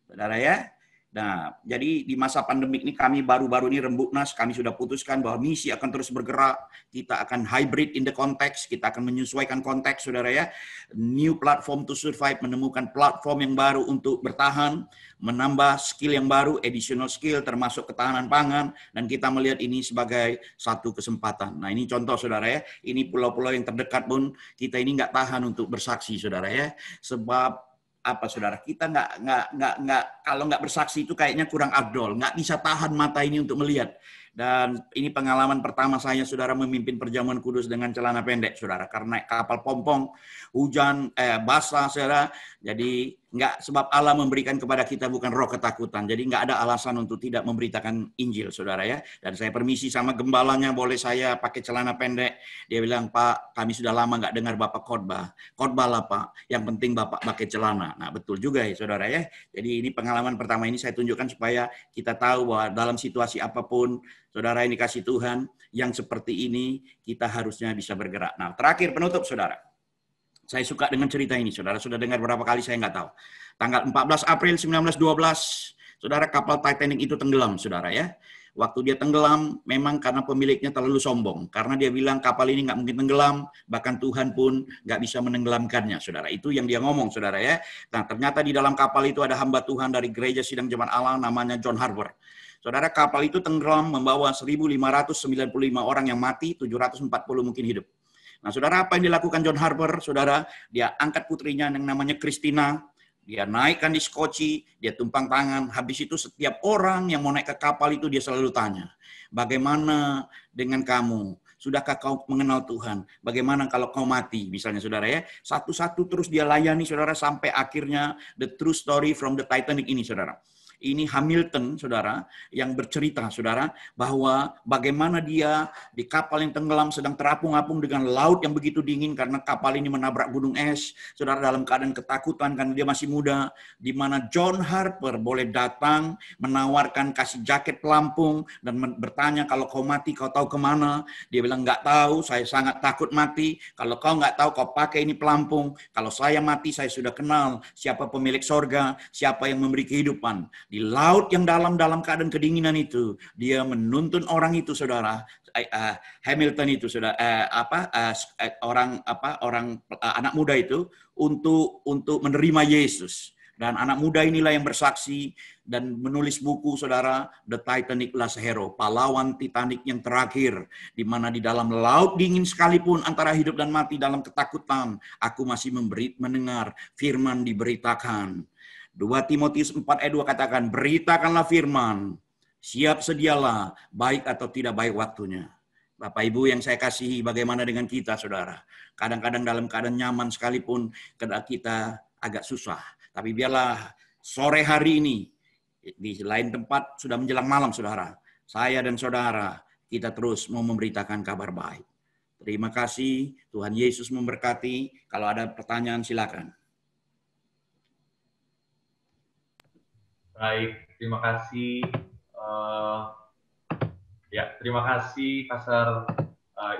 saudara ya. Nah, jadi di masa pandemik ini kami baru-baru ini Rembuknas, kami sudah putuskan bahwa misi akan terus bergerak. Kita akan hybrid in the context, kita akan menyesuaikan konteks, saudara ya. New platform to survive, menemukan platform yang baru untuk bertahan, menambah skill yang baru, additional skill termasuk ketahanan pangan, dan kita melihat ini sebagai satu kesempatan. Nah, ini contoh, saudara ya. Ini pulau-pulau yang terdekat pun kita ini nggak tahan untuk bersaksi, saudara ya. Sebab apa, saudara, kita kalau nggak bersaksi itu kayaknya kurang afdol, nggak bisa tahan mata ini untuk melihat. Dan ini pengalaman pertama saya, saudara, memimpin perjamuan kudus dengan celana pendek, saudara, karena kapal pompong, hujan, basah, saudara. Jadi Nggak, sebab Allah memberikan kepada kita bukan roh ketakutan. Jadi nggak ada alasan untuk tidak memberitakan Injil, saudara ya. Dan saya permisi sama gembalanya, boleh saya pakai celana pendek? Dia bilang, Pak, kami sudah lama nggak dengar Bapak khotbah. Khotbah lah Pak, yang penting Bapak pakai celana. Nah betul juga ya saudara ya. Jadi ini pengalaman pertama ini saya tunjukkan supaya kita tahu bahwa dalam situasi apapun, saudara yang dikasih Tuhan, yang seperti ini kita harusnya bisa bergerak. Nah terakhir penutup saudara. Saya suka dengan cerita ini, saudara sudah dengar berapa kali saya nggak tahu. Tanggal 14 April 1912, saudara kapal Titanic itu tenggelam, saudara ya. Waktu dia tenggelam, memang karena pemiliknya terlalu sombong. Karena dia bilang kapal ini nggak mungkin tenggelam, bahkan Tuhan pun nggak bisa menenggelamkannya, saudara. Itu yang dia ngomong, saudara ya. Nah, ternyata di dalam kapal itu ada hamba Tuhan dari Gereja Sidang Jemaat Allah, namanya John Harper. Saudara, kapal itu tenggelam membawa 1.595 orang yang mati, 740 mungkin hidup. Nah, saudara, apa yang dilakukan John Harper? Saudara, dia angkat putrinya yang namanya Christina, dia naikkan di skoci, dia tumpang tangan. Habis itu setiap orang yang mau naik ke kapal itu dia selalu tanya, bagaimana dengan kamu? Sudahkah kau mengenal Tuhan? Bagaimana kalau kau mati? Misalnya saudara ya, satu-satu terus dia layani saudara sampai akhirnya the true story from the Titanic ini saudara. Ini Hamilton, saudara, yang bercerita, saudara, bahwa bagaimana dia di kapal yang tenggelam sedang terapung-apung dengan laut yang begitu dingin karena kapal ini menabrak gunung es, saudara, dalam keadaan ketakutan karena dia masih muda, di mana John Harper boleh datang, menawarkan, kasih jaket pelampung, dan bertanya, kalau kau mati, kau tahu kemana? Dia bilang, nggak tahu, saya sangat takut mati. Kalau kau nggak tahu, kau pakai ini pelampung. Kalau saya mati, saya sudah kenal siapa pemilik sorga, siapa yang memberi kehidupan. Di laut yang dalam keadaan kedinginan itu, dia menuntun orang itu, saudara, Hamilton itu, saudara, anak muda itu untuk menerima Yesus. Dan anak muda inilah yang bersaksi dan menulis buku, saudara, The Titanic Last Hero, pahlawan Titanic yang terakhir, di mana di dalam laut dingin sekalipun antara hidup dan mati dalam ketakutan, aku masih mendengar firman diberitakan. 2 Timotius 4 ayat 2 katakan, beritakanlah firman, siap sedialah, baik atau tidak baik waktunya. Bapak Ibu yang saya kasihi, bagaimana dengan kita, saudara? Kadang-kadang dalam keadaan nyaman sekalipun, kita agak susah. Tapi biarlah sore hari ini, di lain tempat sudah menjelang malam, saudara. Saya dan saudara, kita terus mau memberitakan kabar baik. Terima kasih, Tuhan Yesus memberkati. Kalau ada pertanyaan, silakan. Baik, terima kasih. Terima kasih Pastor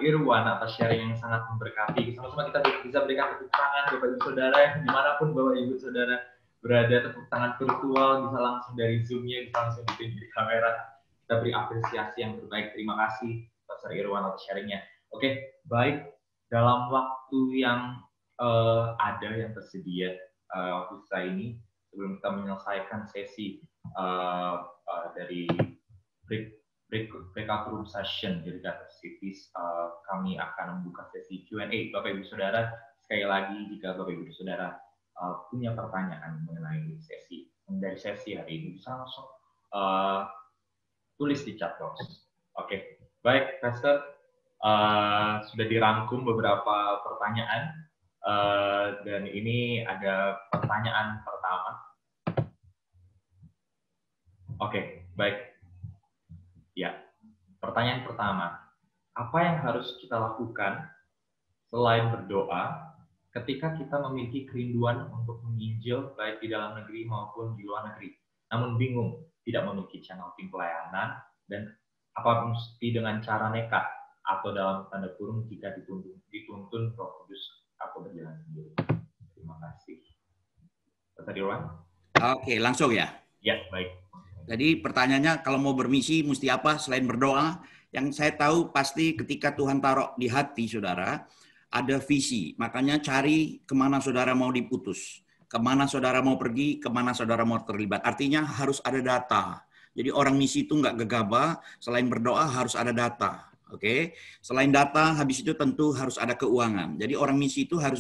Irwan atas sharing yang sangat memberkati. Sama-sama kita bisa berikan tepuk tangan Bapak Ibu Saudara, dimanapun Bapak Ibu Saudara berada, tepuk tangan virtual, bisa langsung dari Zoom-nya, bisa langsung ditunjuk di kamera. Kita beri apresiasi yang terbaik. Terima kasih Pastor Irwan atas sharingnya. Oke, baik. Dalam waktu yang ada, yang tersedia waktu sisa ini, sebelum kita menyelesaikan sesi dari breakout room session dari Data Cities, kami akan membuka sesi Q&A. Bapak Ibu Saudara, sekali lagi jika Bapak Ibu Saudara punya pertanyaan mengenai dari sesi hari ini, bisa langsung tulis di chat box. Oke, baik Pastor, sudah dirangkum beberapa pertanyaan. Dan ini ada pertanyaan pertama. Oke, baik. Ya, pertanyaan pertama. Apa yang harus kita lakukan selain berdoa ketika kita memiliki kerinduan untuk menginjil baik di dalam negeri maupun di luar negeri, namun bingung, tidak memiliki channel tim pelayanan, dan apa mesti dengan cara nekat atau dalam tanda kurung jika dituntun Roh Kudus atau berjalan sendiri? Terima kasih. Pastor Irwan? Oke, langsung ya. Ya, baik. Jadi pertanyaannya, kalau mau bermisi mesti apa selain berdoa? Yang saya tahu pasti ketika Tuhan taruh di hati saudara, ada visi. Makanya cari kemana saudara mau diputus. Kemana saudara mau pergi, kemana saudara mau terlibat. Artinya harus ada data. Jadi orang misi itu nggak gegabah, selain berdoa harus ada data. Oke, selain data, habis itu tentu harus ada keuangan. Jadi orang misi itu harus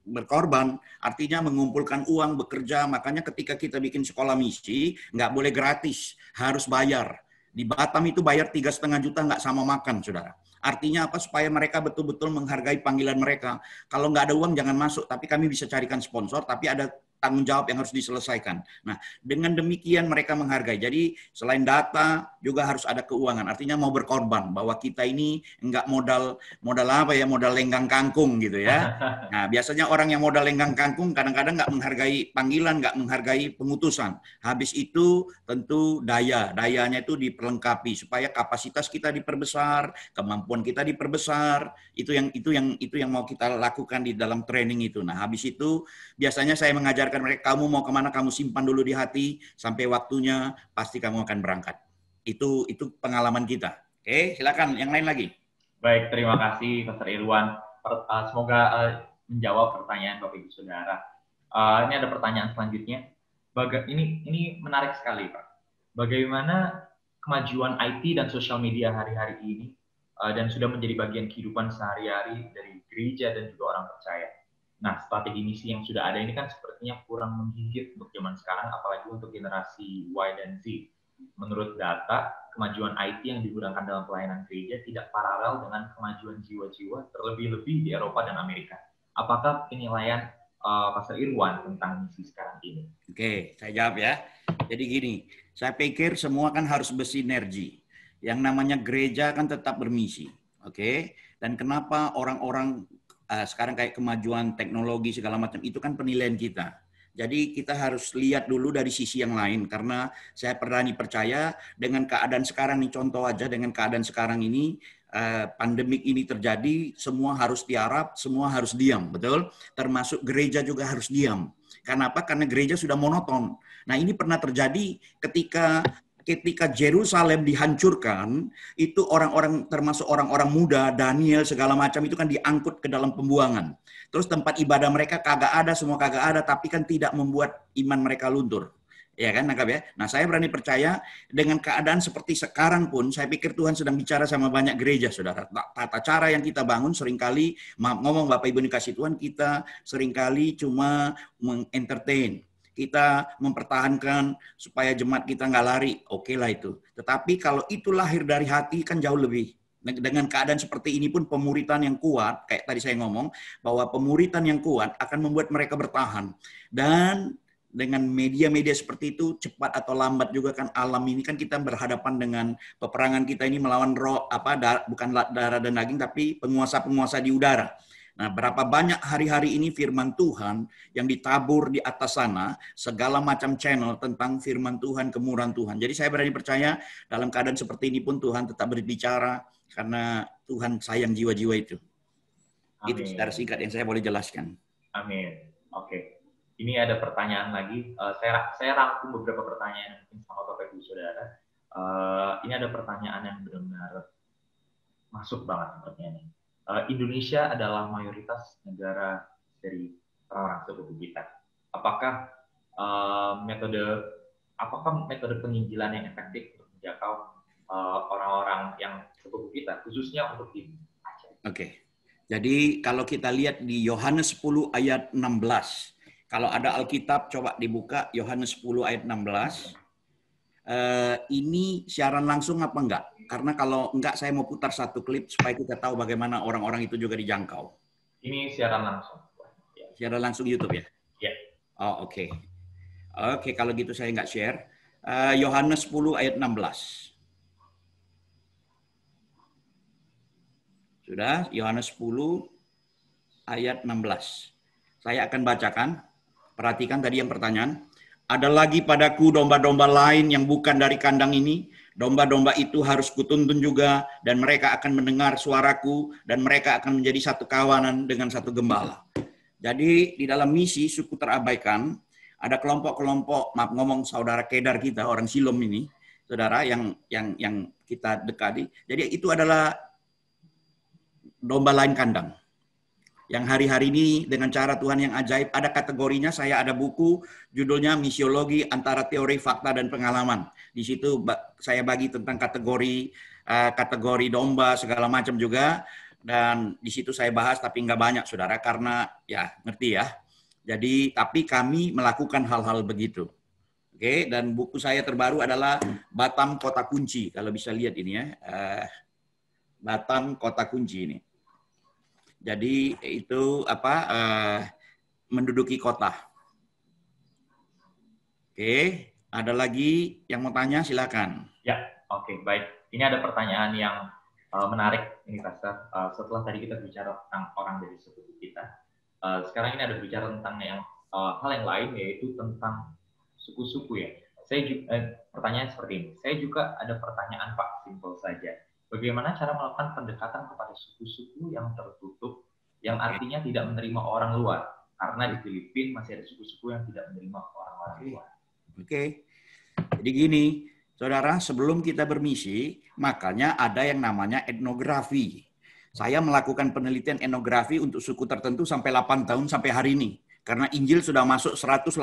berkorban, artinya mengumpulkan uang, bekerja. Makanya ketika kita bikin sekolah misi, nggak boleh gratis, harus bayar. Di Batam itu bayar 3,5 juta nggak sama makan, saudara. Artinya apa? Supaya mereka betul-betul menghargai panggilan mereka. Kalau nggak ada uang jangan masuk, tapi kami bisa carikan sponsor, tapi ada tanggung jawab yang harus diselesaikan. Nah, dengan demikian mereka menghargai. Jadi selain data juga harus ada keuangan. Artinya mau berkorban bahwa kita ini enggak modal apa ya, modal lenggang kangkung gitu ya. Nah, biasanya orang yang modal lenggang kangkung kadang-kadang nggak menghargai panggilan, nggak menghargai pengutusan. Habis itu tentu dayanya itu diperlengkapi supaya kapasitas kita diperbesar, kemampuan kita diperbesar. Itu yang mau kita lakukan di dalam training itu. Nah, habis itu biasanya saya mengajarkan mereka, kamu mau kemana, kamu simpan dulu di hati, sampai waktunya pasti kamu akan berangkat. Itu pengalaman kita. Oke, silakan yang lain lagi. Baik, terima kasih Pastor Irwan. Semoga menjawab pertanyaan Bapak Ibu Saudara. Ini ada pertanyaan selanjutnya. Ini menarik sekali, Pak. Bagaimana kemajuan IT dan sosial media hari-hari ini dan sudah menjadi bagian kehidupan sehari-hari dari gereja dan juga orang percaya. Nah, strategi misi yang sudah ada ini kan sepertinya kurang menggigit untuk zaman sekarang, apalagi untuk generasi Y dan Z. Menurut data, kemajuan IT yang digunakan dalam pelayanan gereja tidak paralel dengan kemajuan jiwa-jiwa, terlebih-lebih di Eropa dan Amerika. Apakah penilaian Pastor Irwan tentang misi sekarang ini? Oke, saya jawab ya. Jadi gini, saya pikir semua kan harus bersinergi. Yang namanya gereja kan tetap bermisi. Oke, dan kenapa orang-orang sekarang kayak kemajuan teknologi segala macam itu kan penilaian kita. Jadi kita harus lihat dulu dari sisi yang lain, karena saya berani percaya dengan keadaan sekarang nih, contoh aja dengan keadaan sekarang ini, pandemik ini terjadi, semua harus tiarap, semua harus diam, betul? Termasuk gereja juga harus diam. Kenapa? Karena gereja sudah monoton. Nah, ini pernah terjadi ketika Yerusalem dihancurkan, itu orang-orang termasuk orang-orang muda, Daniel segala macam itu kan diangkut ke dalam pembuangan. Terus tempat ibadah mereka kagak ada, semua kagak ada, tapi kan tidak membuat iman mereka luntur. Ya kan, nangkap ya? Nah, saya berani percaya dengan keadaan seperti sekarang pun, saya pikir Tuhan sedang bicara sama banyak gereja, saudara. Tata cara yang kita bangun seringkali, ngomong Bapak Ibu dikasih Tuhan, kita seringkali cuma mengentertain. Kita mempertahankan supaya jemaat kita nggak lari, oke lah itu. Tetapi kalau itu lahir dari hati kan jauh lebih. Dengan keadaan seperti ini pun pemuritan yang kuat, kayak tadi saya ngomong, bahwa pemuritan yang kuat akan membuat mereka bertahan. Dan dengan media-media seperti itu, cepat atau lambat juga kan alam ini kan kita berhadapan dengan peperangan kita ini melawan roh, bukan darah dan daging, tapi penguasa-penguasa di udara. Nah, berapa banyak hari-hari ini firman Tuhan yang ditabur di atas sana, segala macam channel tentang firman Tuhan, kemurahan Tuhan. Jadi saya berani percaya dalam keadaan seperti ini pun Tuhan tetap berbicara, karena Tuhan sayang jiwa-jiwa itu. Amin. Itu secara singkat yang saya boleh jelaskan. Amin. Oke. Ini ada pertanyaan lagi. Saya rangkum beberapa pertanyaan mungkin sama Bapak Ibu Saudara. Ini ada pertanyaan yang benar-benar masuk banget pertanyaannya. Indonesia adalah mayoritas negara dari orang-orang suku kita. Apakah metode penginjilan yang efektif untuk menjangkau orang-orang yang suku kita, khususnya untuk di Aceh? Oke. Jadi kalau kita lihat di Yohanes 10 ayat 16, kalau ada Alkitab coba dibuka Yohanes 10 ayat 16. Ini siaran langsung apa enggak? Karena kalau enggak saya mau putar satu klip supaya kita tahu bagaimana orang-orang itu juga dijangkau. Ini siaran langsung. Siaran langsung YouTube ya? Ya. Oh, oke. Oke, kalau gitu saya nggak share. Yohanes 10 ayat 16. Sudah, Yohanes 10 ayat 16. Saya akan bacakan. Perhatikan tadi yang pertanyaan. Ada lagi padaku domba-domba lain yang bukan dari kandang ini. Domba-domba itu harus kutuntun juga, dan mereka akan mendengar suaraku, dan mereka akan menjadi satu kawanan dengan satu gembala. Jadi di dalam misi suku terabaikan, ada kelompok-kelompok, maaf ngomong saudara Kedar kita, orang Silom ini, saudara yang kita dekati. Jadi itu adalah domba lain kandang. Yang hari-hari ini dengan cara Tuhan yang ajaib, ada kategorinya, saya ada buku, judulnya Misiologi Antara Teori, Fakta, dan Pengalaman. Di situ saya bagi tentang kategori domba, segala macam juga. Dan di situ saya bahas, tapi nggak banyak, saudara, karena ya ngerti ya. Jadi, tapi kami melakukan hal-hal begitu. Oke, dan buku saya terbaru adalah Batam Kota Kunci. Kalau bisa lihat ini ya, Batam Kota Kunci ini. Jadi itu menduduki kota. Oke, ada lagi yang mau tanya, silakan. Ya, oke, baik. Ini ada pertanyaan yang menarik ini, Pastor. Setelah tadi kita bicara tentang orang dari suku kita, sekarang ini ada bicara tentang yang hal yang lain, yaitu tentang suku-suku ya. Pertanyaan seperti ini. Saya juga ada pertanyaan, Pak, simpel saja. Bagaimana cara melakukan pendekatan kepada suku-suku yang tertutup, yang artinya tidak menerima orang luar? Karena di Filipina masih ada suku-suku yang tidak menerima orang-orang luar. Oke. Jadi gini, saudara, sebelum kita bermisi, makanya ada yang namanya etnografi. Saya melakukan penelitian etnografi untuk suku tertentu sampai 8 tahun sampai hari ini. Karena Injil sudah masuk 184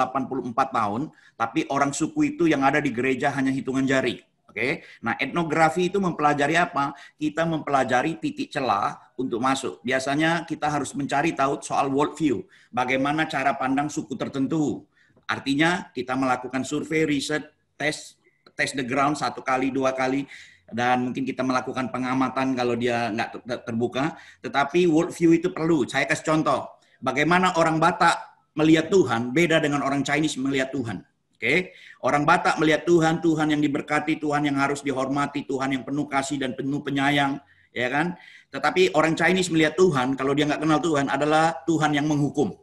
tahun, tapi orang suku itu yang ada di gereja hanya hitungan jari. Oke. Nah, etnografi itu mempelajari apa? Kita mempelajari titik celah untuk masuk. Biasanya kita harus mencari tahu soal worldview. Bagaimana cara pandang suku tertentu. Artinya kita melakukan survei, riset, test the ground 1 kali, 2 kali, dan mungkin kita melakukan pengamatan kalau dia nggak terbuka. Tetapi worldview itu perlu. Saya kasih contoh. Bagaimana orang Batak melihat Tuhan beda dengan orang Chinese melihat Tuhan. Oke, orang Batak melihat Tuhan, Tuhan yang diberkati, Tuhan yang harus dihormati, Tuhan yang penuh kasih dan penuh penyayang, ya kan? Tetapi orang Chinese melihat Tuhan, kalau dia nggak kenal Tuhan, adalah Tuhan yang menghukum.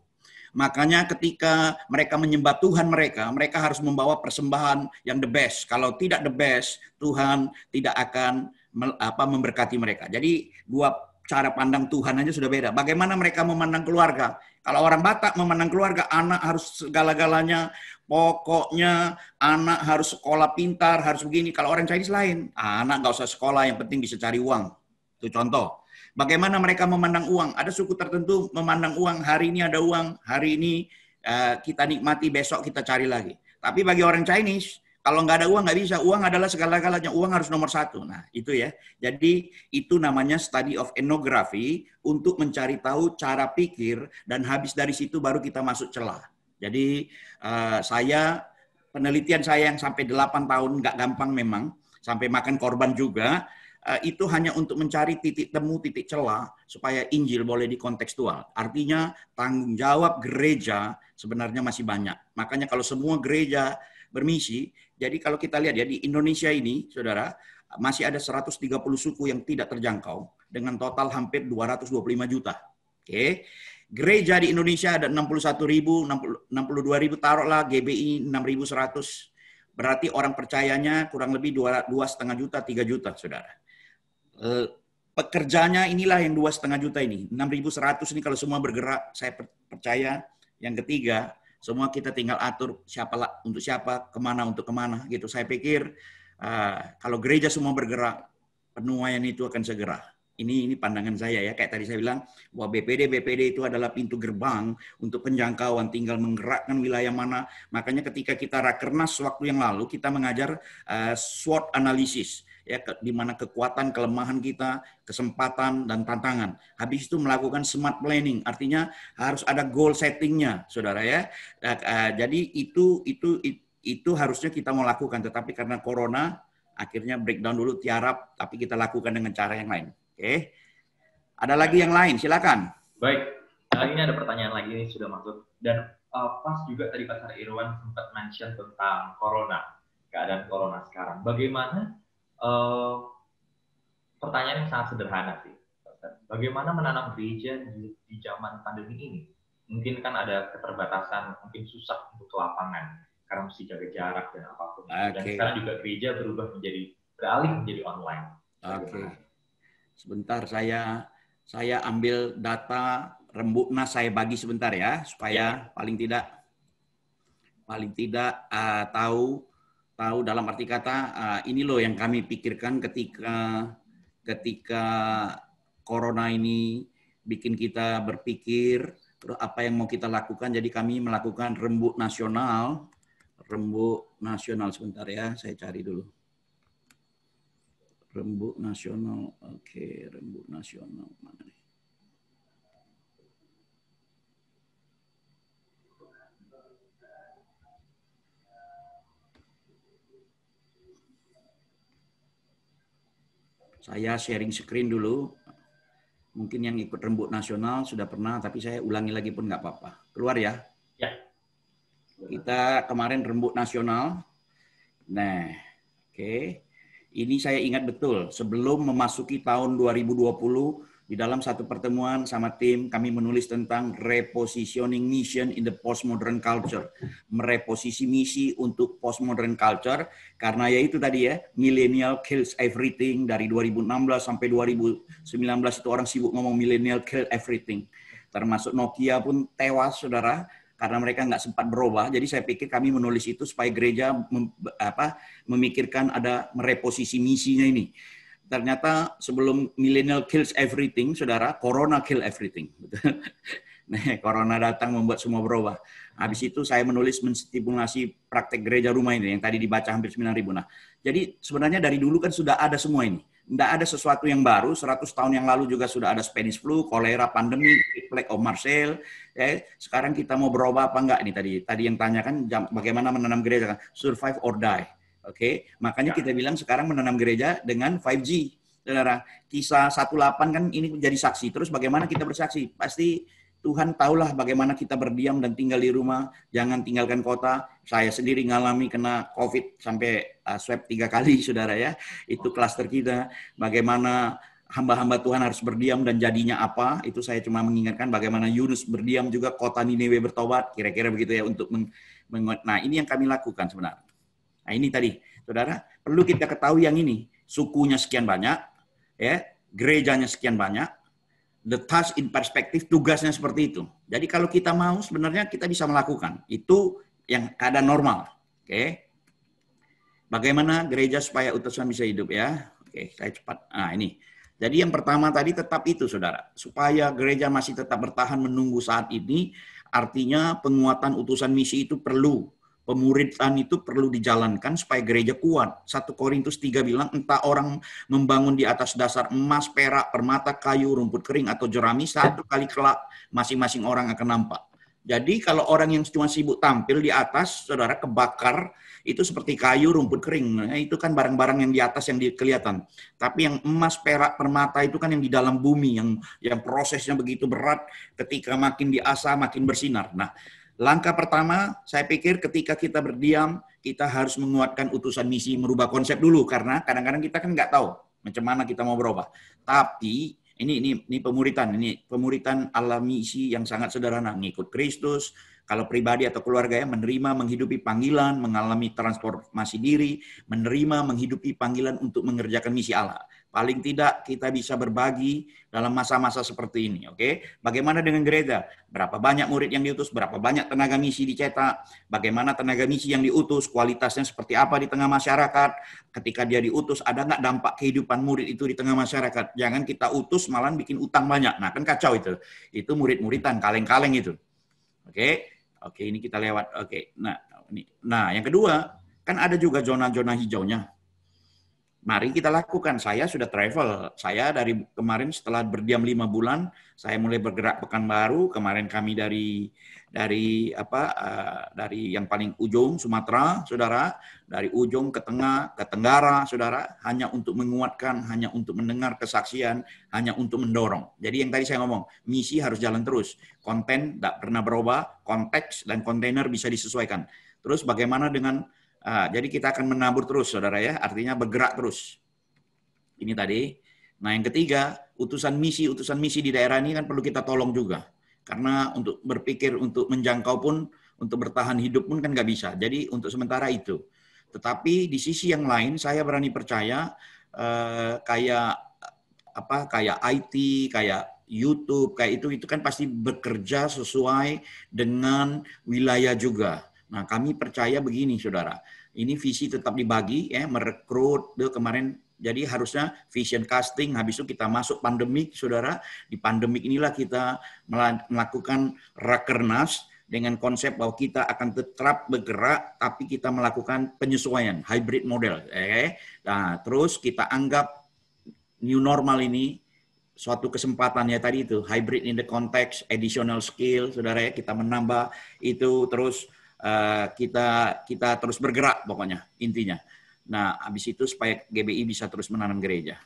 Makanya ketika mereka menyembah Tuhan mereka harus membawa persembahan yang the best. Kalau tidak the best, Tuhan tidak akan memberkati mereka. Jadi dua cara pandang Tuhan aja sudah beda. Bagaimana mereka memandang keluarga? Kalau orang Batak memandang keluarga, anak harus segala-galanya, pokoknya anak harus sekolah pintar, harus begini. Kalau orang Chinese lain, anak nggak usah sekolah, yang penting bisa cari uang. Itu contoh. Bagaimana mereka memandang uang? Ada suku tertentu memandang uang, hari ini ada uang, hari ini kita nikmati, besok kita cari lagi. Tapi bagi orang Chinese, kalau nggak ada uang nggak bisa. Uang adalah segala-galanya. Uang harus nomor 1. Nah, itu ya. Jadi itu namanya study of ethnography untuk mencari tahu cara pikir dan habis dari situ baru kita masuk celah. Jadi penelitian saya yang sampai 8 tahun nggak gampang memang, sampai makan korban juga. Itu hanya untuk mencari titik temu, titik celah supaya Injil boleh dikontekstual. Artinya tanggung jawab gereja sebenarnya masih banyak. Makanya kalau semua gereja bermisi, jadi kalau kita lihat ya di Indonesia ini, saudara, masih ada 130 suku yang tidak terjangkau dengan total hampir 225 juta. Oke. Gereja di Indonesia ada 61.000, 62.000, taruhlah GBI 6.100. Berarti orang percayanya kurang lebih 2,5 juta, 3 juta, saudara. Pekerjanya inilah yang 2,5 juta ini. 6.100 ini kalau semua bergerak, saya percaya. Yang ketiga, semua kita tinggal atur siapa untuk siapa, kemana untuk kemana gitu. Saya pikir kalau gereja semua bergerak, penuaian itu akan segera. Ini pandangan saya ya. Kayak tadi saya bilang bahwa BPD itu adalah pintu gerbang untuk penjangkauan, tinggal menggerakkan wilayah mana. Makanya ketika kita rakernas waktu yang lalu kita mengajar SWOT analisis. Ya, di mana kekuatan, kelemahan kita, kesempatan dan tantangan. Habis itu melakukan smart planning, artinya harus ada goal settingnya, saudara ya. Jadi itu harusnya kita mau lakukan, tetapi karena corona akhirnya breakdown dulu, tiarap, tapi kita lakukan dengan cara yang lain. Oke, ada lagi yang lain, silakan. Baik, ini ada pertanyaan lagi nih sudah masuk dan pas juga tadi Pastor Irwan sempat mention tentang corona, keadaan corona sekarang. Bagaimana? Pertanyaan yang sangat sederhana sih. Bagaimana menanam gereja di zaman pandemi ini? Mungkin kan ada keterbatasan, mungkin susah untuk ke lapangan karena mesti jaga jarak dan apapun. Dan sekarang juga gereja beralih menjadi online. Oke. Sebentar saya ambil data Rembuknas, saya bagi sebentar ya supaya paling tidak tahu dalam arti kata ini loh yang kami pikirkan ketika corona ini bikin kita berpikir terus apa yang mau kita lakukan. Jadi kami melakukan rembuk nasional sebentar ya, saya cari dulu rembuk nasional. Oke, rembuk nasional mana nih? Saya sharing screen dulu. Mungkin yang ikut rembuk nasional sudah pernah, tapi saya ulangi lagi pun nggak apa-apa. Keluar ya? Ya. kita kemarin rembuk nasional. Nah, oke. Ini saya ingat betul, sebelum memasuki tahun 2020, di dalam satu pertemuan sama tim, kami menulis tentang repositioning mission in the postmodern culture. Mereposisi misi untuk postmodern culture, karena ya itu tadi ya, millennial kills everything, dari 2016 sampai 2019 itu orang sibuk ngomong millennial kill everything. Termasuk Nokia pun tewas, saudara, karena mereka nggak sempat berubah. Jadi saya pikir kami menulis itu supaya gereja memikirkan ada mereposisi misinya ini. Ternyata sebelum millennial kills everything, saudara, corona kill everything. Nah, corona datang membuat semua berubah. Habis itu saya menulis menstipulasi praktek gereja rumah ini, yang tadi dibaca hampir 9.000. Nah, jadi sebenarnya dari dulu kan sudah ada semua ini. Tidak ada sesuatu yang baru, 100 tahun yang lalu juga sudah ada Spanish flu, kolera, pandemi, Plague of Marseille. Sekarang kita mau berubah apa enggak ini tadi yang tanyakan bagaimana menanam gereja, survive or die. Oke, makanya kita bilang sekarang menanam gereja dengan 5G. Saudara, kisah 18 kan ini menjadi saksi. Terus bagaimana kita bersaksi? Pasti Tuhan tahulah bagaimana kita berdiam dan tinggal di rumah, jangan tinggalkan kota. Saya sendiri ngalami kena COVID sampai swab 3 kali, saudara ya. Itu klaster kita. Bagaimana hamba-hamba Tuhan harus berdiam dan jadinya apa? Itu saya cuma mengingatkan bagaimana Yunus berdiam juga, kota Niniwe bertobat, kira-kira begitu ya untuk nah ini yang kami lakukan sebenarnya. Nah ini tadi, saudara, perlu kita ketahui yang ini. Sukunya sekian banyak, ya, gerejanya sekian banyak. The task in perspektif, tugasnya seperti itu. Jadi kalau kita mau, sebenarnya kita bisa melakukan. Itu yang keadaan normal. Oke. Bagaimana gereja supaya utusan bisa hidup ya? Oke, saya cepat. Nah ini. Jadi yang pertama tadi tetap itu, saudara. Supaya gereja masih tetap bertahan menunggu saat ini, artinya penguatan utusan misi itu perlu. Pemuridan itu perlu dijalankan supaya gereja kuat. 1 Korintus 3 bilang, entah orang membangun di atas dasar emas, perak, permata, kayu, rumput kering, atau jerami, satu kali kelak masing-masing orang akan nampak. Jadi kalau orang yang cuma sibuk tampil di atas, saudara, kebakar, itu seperti kayu, rumput kering. Nah, itu kan barang-barang yang di atas yang kelihatan. Tapi yang emas, perak, permata itu kan yang di dalam bumi, yang prosesnya begitu berat, ketika makin diasah, makin bersinar. Nah, langkah pertama, saya pikir ketika kita berdiam, kita harus menguatkan utusan misi, merubah konsep dulu. Karena kadang-kadang kita kan nggak tahu macam mana kita mau berubah. Tapi ini pemuritan ala misi yang sangat sederhana. Ngikut Kristus, kalau pribadi atau keluarga ya, menerima, menghidupi panggilan, mengalami transformasi diri, menerima, menghidupi panggilan untuk mengerjakan misi Allah. Paling tidak kita bisa berbagi dalam masa-masa seperti ini, oke? Bagaimana dengan gereja? Berapa banyak murid yang diutus? Berapa banyak tenaga misi dicetak? Bagaimana tenaga misi yang diutus? Kualitasnya seperti apa di tengah masyarakat? Ketika dia diutus, ada nggak dampak kehidupan murid itu di tengah masyarakat? Jangan kita utus malah bikin utang banyak. Nah, kan kacau itu. Itu murid-muridan, kaleng-kaleng itu. Oke? Oke, ini kita lewat. Oke. Nah, yang kedua, kan ada juga zona-zona hijaunya. Mari kita lakukan. Saya sudah travel. Saya dari kemarin setelah berdiam 5 bulan, saya mulai bergerak Pekanbaru. Kemarin kami dari yang paling ujung Sumatera, saudara, dari ujung ke tengah, ke tenggara, saudara, hanya untuk menguatkan, hanya untuk mendengar kesaksian, hanya untuk mendorong. Jadi yang tadi saya ngomong, misi harus jalan terus. Konten tidak pernah berubah, konteks dan kontainer bisa disesuaikan. Terus bagaimana dengan jadi kita akan menabur terus, saudara ya, artinya bergerak terus. Ini tadi. Nah yang ketiga, utusan misi di daerah ini kan perlu kita tolong juga. Karena untuk berpikir, untuk menjangkau pun, untuk bertahan hidup pun kan nggak bisa. Jadi untuk sementara itu. Tetapi di sisi yang lain, saya berani percaya kayak IT, kayak YouTube, kayak itu kan pasti bekerja sesuai dengan wilayah juga. Nah, kami percaya begini, saudara. Ini visi tetap dibagi, ya, merekrut kemarin. Jadi harusnya vision casting, habis itu kita masuk pandemik, saudara. Di pandemik inilah kita melakukan rakernas dengan konsep bahwa kita akan tetap bergerak, tapi kita melakukan penyesuaian, hybrid model. Nah, terus kita anggap new normal ini suatu kesempatan ya tadi itu, hybrid in the context, additional skill, saudara ya, kita menambah itu terus. Kita terus bergerak pokoknya intinya. Nah, habis itu supaya GBI bisa terus menanam gereja.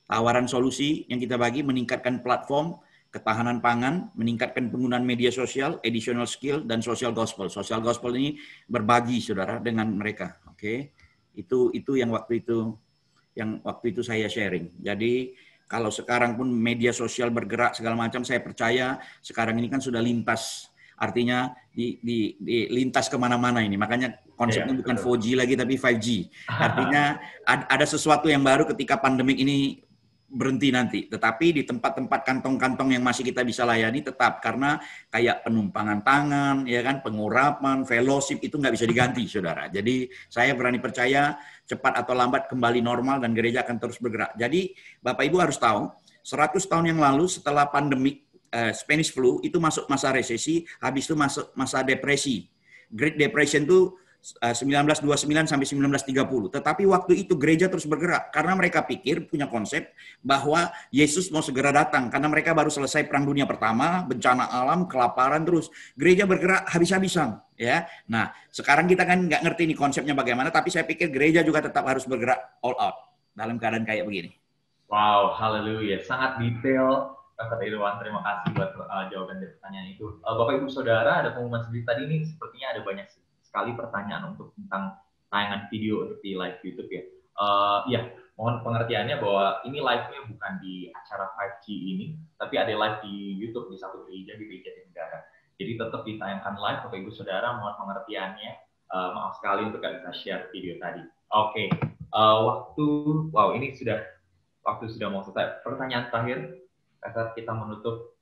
Tawaran solusi yang kita bagi meningkatkan platform ketahanan pangan, meningkatkan penggunaan media sosial, additional skill, dan social gospel. Social gospel ini berbagi, saudara, dengan mereka. Oke, itu yang waktu itu saya sharing. Jadi kalau sekarang pun media sosial bergerak segala macam, saya percaya sekarang ini kan sudah lintas, artinya di lintas kemana-mana ini. Makanya konsepnya bukan 4G lagi tapi 5G. Artinya ada sesuatu yang baru ketika pandemik ini berhenti nanti. Tetapi di tempat-tempat kantong-kantong yang masih kita bisa layani tetap, karena kayak penumpangan tangan, ya kan, pengurapan, fellowship itu nggak bisa diganti, saudara. Jadi saya berani percaya cepat atau lambat kembali normal dan gereja akan terus bergerak. Jadi Bapak Ibu harus tahu, 100 tahun yang lalu setelah pandemik Spanish flu itu masuk masa resesi, habis itu masuk masa depresi. Great Depression itu 1929 sampai 1930. Tetapi waktu itu gereja terus bergerak karena mereka pikir, punya konsep bahwa Yesus mau segera datang karena mereka baru selesai Perang Dunia Pertama, bencana alam, kelaparan, terus gereja bergerak habis-habisan, ya. Nah, sekarang kita kan nggak ngerti nih konsepnya bagaimana, tapi saya pikir gereja juga tetap harus bergerak all out dalam keadaan kayak begini. Wow, haleluya, sangat detail. Pastor Irwan, terima kasih buat jawaban dari pertanyaan itu. Bapak Ibu Saudara, ada pengumuman sedikit tadi nih, sepertinya ada banyak sekali pertanyaan untuk tentang tayangan video untuk di live YouTube ya. Ya, mohon pengertiannya bahwa ini live-nya bukan di acara 5G ini, tapi ada live di YouTube di satu gereja di Gereja Negara. Jadi tetap ditayangkan live, Bapak Ibu Saudara, mohon pengertiannya. Maaf sekali untuk gak bisa share video tadi. Oke, waktu sudah mau selesai. Pertanyaan terakhir, saat kita menutup,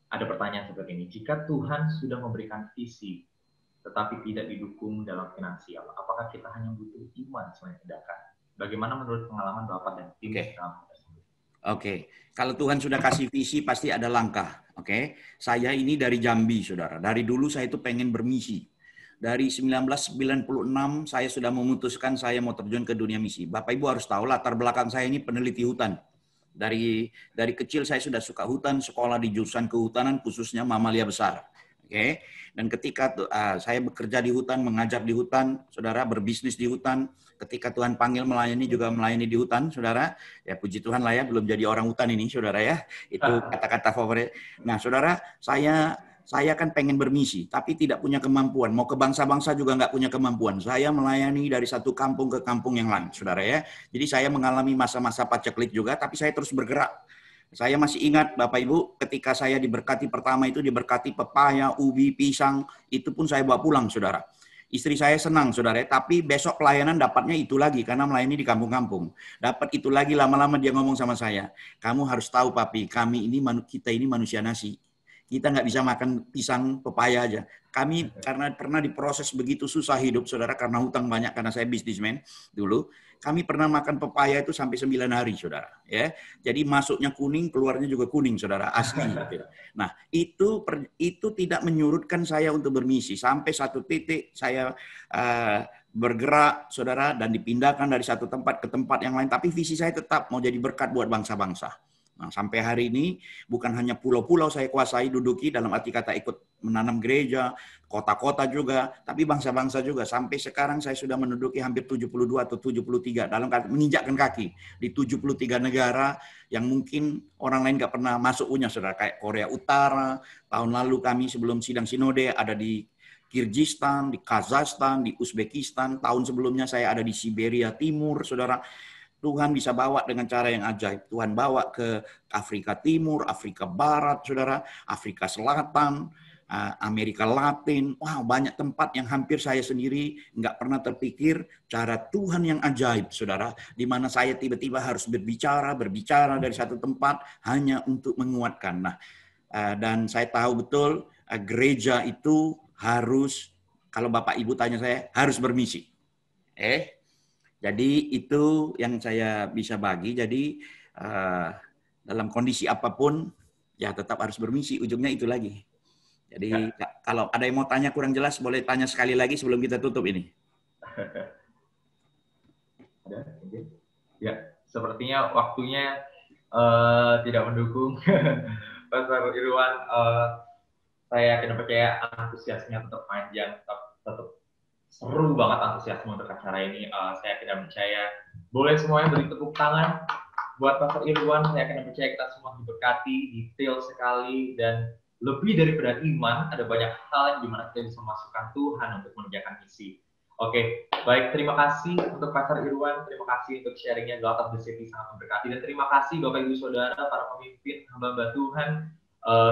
ada pertanyaan seperti ini. Jika Tuhan sudah memberikan visi, tetapi tidak didukung dalam finansial, apakah kita hanya butuh iman sebagai tindakan? Bagaimana menurut pengalaman Bapak dan tim tersebut? Oke, kalau Tuhan sudah kasih visi, pasti ada langkah. Oke, saya ini dari Jambi, saudara. Dari dulu saya itu pengen bermisi. Dari 1996 saya sudah memutuskan saya mau terjun ke dunia misi. Bapak Ibu harus tahu latar belakang saya ini peneliti hutan. Dari kecil saya sudah suka hutan, sekolah di jurusan kehutanan khususnya mamalia besar. Oke. Dan ketika saya bekerja di hutan, mengajar di hutan, saudara, berbisnis di hutan, ketika Tuhan panggil melayani juga melayani di hutan, saudara. Ya puji Tuhan lah ya, belum jadi orang hutan ini, saudara ya. Itu kata-kata favorit. Nah, saudara, saya kan pengen bermisi, tapi tidak punya kemampuan. Mau ke bangsa-bangsa juga nggak punya kemampuan. Saya melayani dari satu kampung ke kampung yang lain, saudara ya. Jadi saya mengalami masa-masa paceklik juga, tapi saya terus bergerak. Saya masih ingat, Bapak Ibu, ketika saya diberkati pertama itu diberkati pepaya, ubi, pisang, itu pun saya bawa pulang, saudara. Istri saya senang, saudara, tapi besok pelayanan dapatnya itu lagi, karena melayani di kampung-kampung. Dapat itu lagi, lama-lama dia ngomong sama saya, kamu harus tahu, Papi, kita ini manusia nasi. Kita nggak bisa makan pisang, pepaya aja. Kami karena pernah diproses begitu susah hidup, saudara, karena hutang banyak, karena saya bisnismen dulu. Kami pernah makan pepaya itu sampai 9 hari, saudara. Ya, jadi masuknya kuning, keluarnya juga kuning, saudara, asli. Nah, itu tidak menyurutkan saya untuk bermisi. Sampai satu titik saya bergerak, saudara, dan dipindahkan dari satu tempat ke tempat yang lain. Tapi visi saya tetap mau jadi berkat buat bangsa-bangsa. Nah, sampai hari ini bukan hanya pulau-pulau saya kuasai duduki, dalam arti kata ikut menanam gereja, kota-kota juga, tapi bangsa-bangsa juga. Sampai sekarang saya sudah menduduki hampir 72 atau 73, dalam kata menginjakkan kaki di 73 negara yang mungkin orang lain nggak pernah masuk punya, saudara. Kayak Korea Utara, tahun lalu kami sebelum sidang sinode ada di Kirgistan, di Kazakhstan, di Uzbekistan. Tahun sebelumnya saya ada di Siberia Timur, saudara. Tuhan bisa bawa dengan cara yang ajaib. Tuhan bawa ke Afrika Timur, Afrika Barat, saudara, Afrika Selatan, Amerika Latin. Wow, banyak tempat yang hampir saya sendiri nggak pernah terpikir cara Tuhan yang ajaib, saudara. Di mana saya tiba-tiba harus berbicara dari satu tempat hanya untuk menguatkan. Nah, dan saya tahu betul gereja itu harus, kalau Bapak Ibu tanya saya, harus bermisi. Jadi itu yang saya bisa bagi. Jadi dalam kondisi apapun ya tetap harus bermisi. Ujungnya itu lagi. Jadi kalau ada yang mau tanya kurang jelas boleh tanya sekali lagi sebelum kita tutup ini. Ada? Ya, sepertinya waktunya tidak mendukung. Pastor Irwan, saya yakin percaya antusiasnya tetap panjang, tetap seru banget antusiasme untuk acara ini. Saya tidak percaya. Boleh semuanya beri tepuk tangan buat Pastor Irwan, saya akan percaya kita semua diberkati, detail sekali, dan lebih daripada iman, ada banyak hal yang dimana kita bisa masukkan Tuhan untuk mengerjakan misi. Oke, baik, terima kasih untuk Pastor Irwan, terima kasih untuk sharingnya. God of the City sangat memberkati, dan terima kasih Bapak Ibu Saudara, para pemimpin, hamba-hamba Tuhan.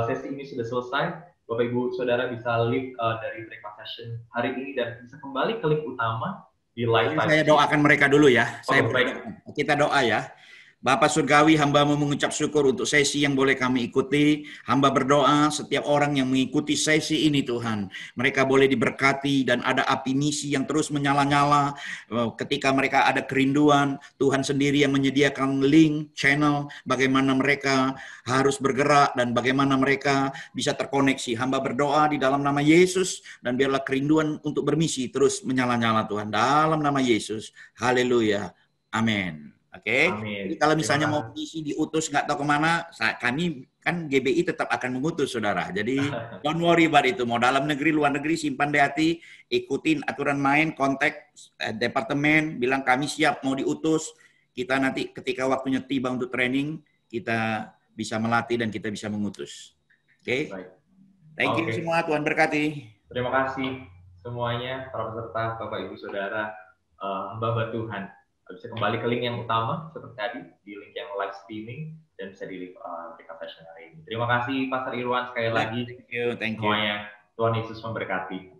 Sesi ini sudah selesai. Bapak Ibu Saudara bisa leave dari breakout session hari ini dan bisa kembali ke link utama di live. Saya doakan mereka dulu ya. Baik. Kita doa ya. Bapak Surgawi, hamba-Mu mengucap syukur untuk sesi yang boleh kami ikuti. Hamba berdoa setiap orang yang mengikuti sesi ini Tuhan. Mereka boleh diberkati dan ada api misi yang terus menyala-nyala. Ketika mereka ada kerinduan, Tuhan sendiri yang menyediakan link, channel, bagaimana mereka harus bergerak dan bagaimana mereka bisa terkoneksi. Hamba berdoa di dalam nama Yesus dan biarlah kerinduan untuk bermisi terus menyala-nyala Tuhan. Dalam nama Yesus. Haleluya. Amin. Oke, jadi kalau misalnya mau misi diutus nggak tahu kemana, kami kan GBI tetap akan mengutus saudara. Jadi don't worry about itu. Mau dalam negeri, luar negeri, simpan di hati, ikutin aturan main, kontak departemen, bilang kami siap mau diutus. Kita nanti ketika waktunya tiba untuk training, kita bisa melatih dan kita bisa mengutus. Oke, thank you semua, Tuhan berkati. Terima kasih semuanya, para peserta, Bapak Ibu Saudara, hamba-hamba Tuhan. Bisa kembali ke link yang utama seperti tadi, di link yang live streaming, dan bisa di breakout session hari ini. Terima kasih Pastor Irwan sekali lagi. Thank you. Semuanya. Tuhan Yesus memberkati.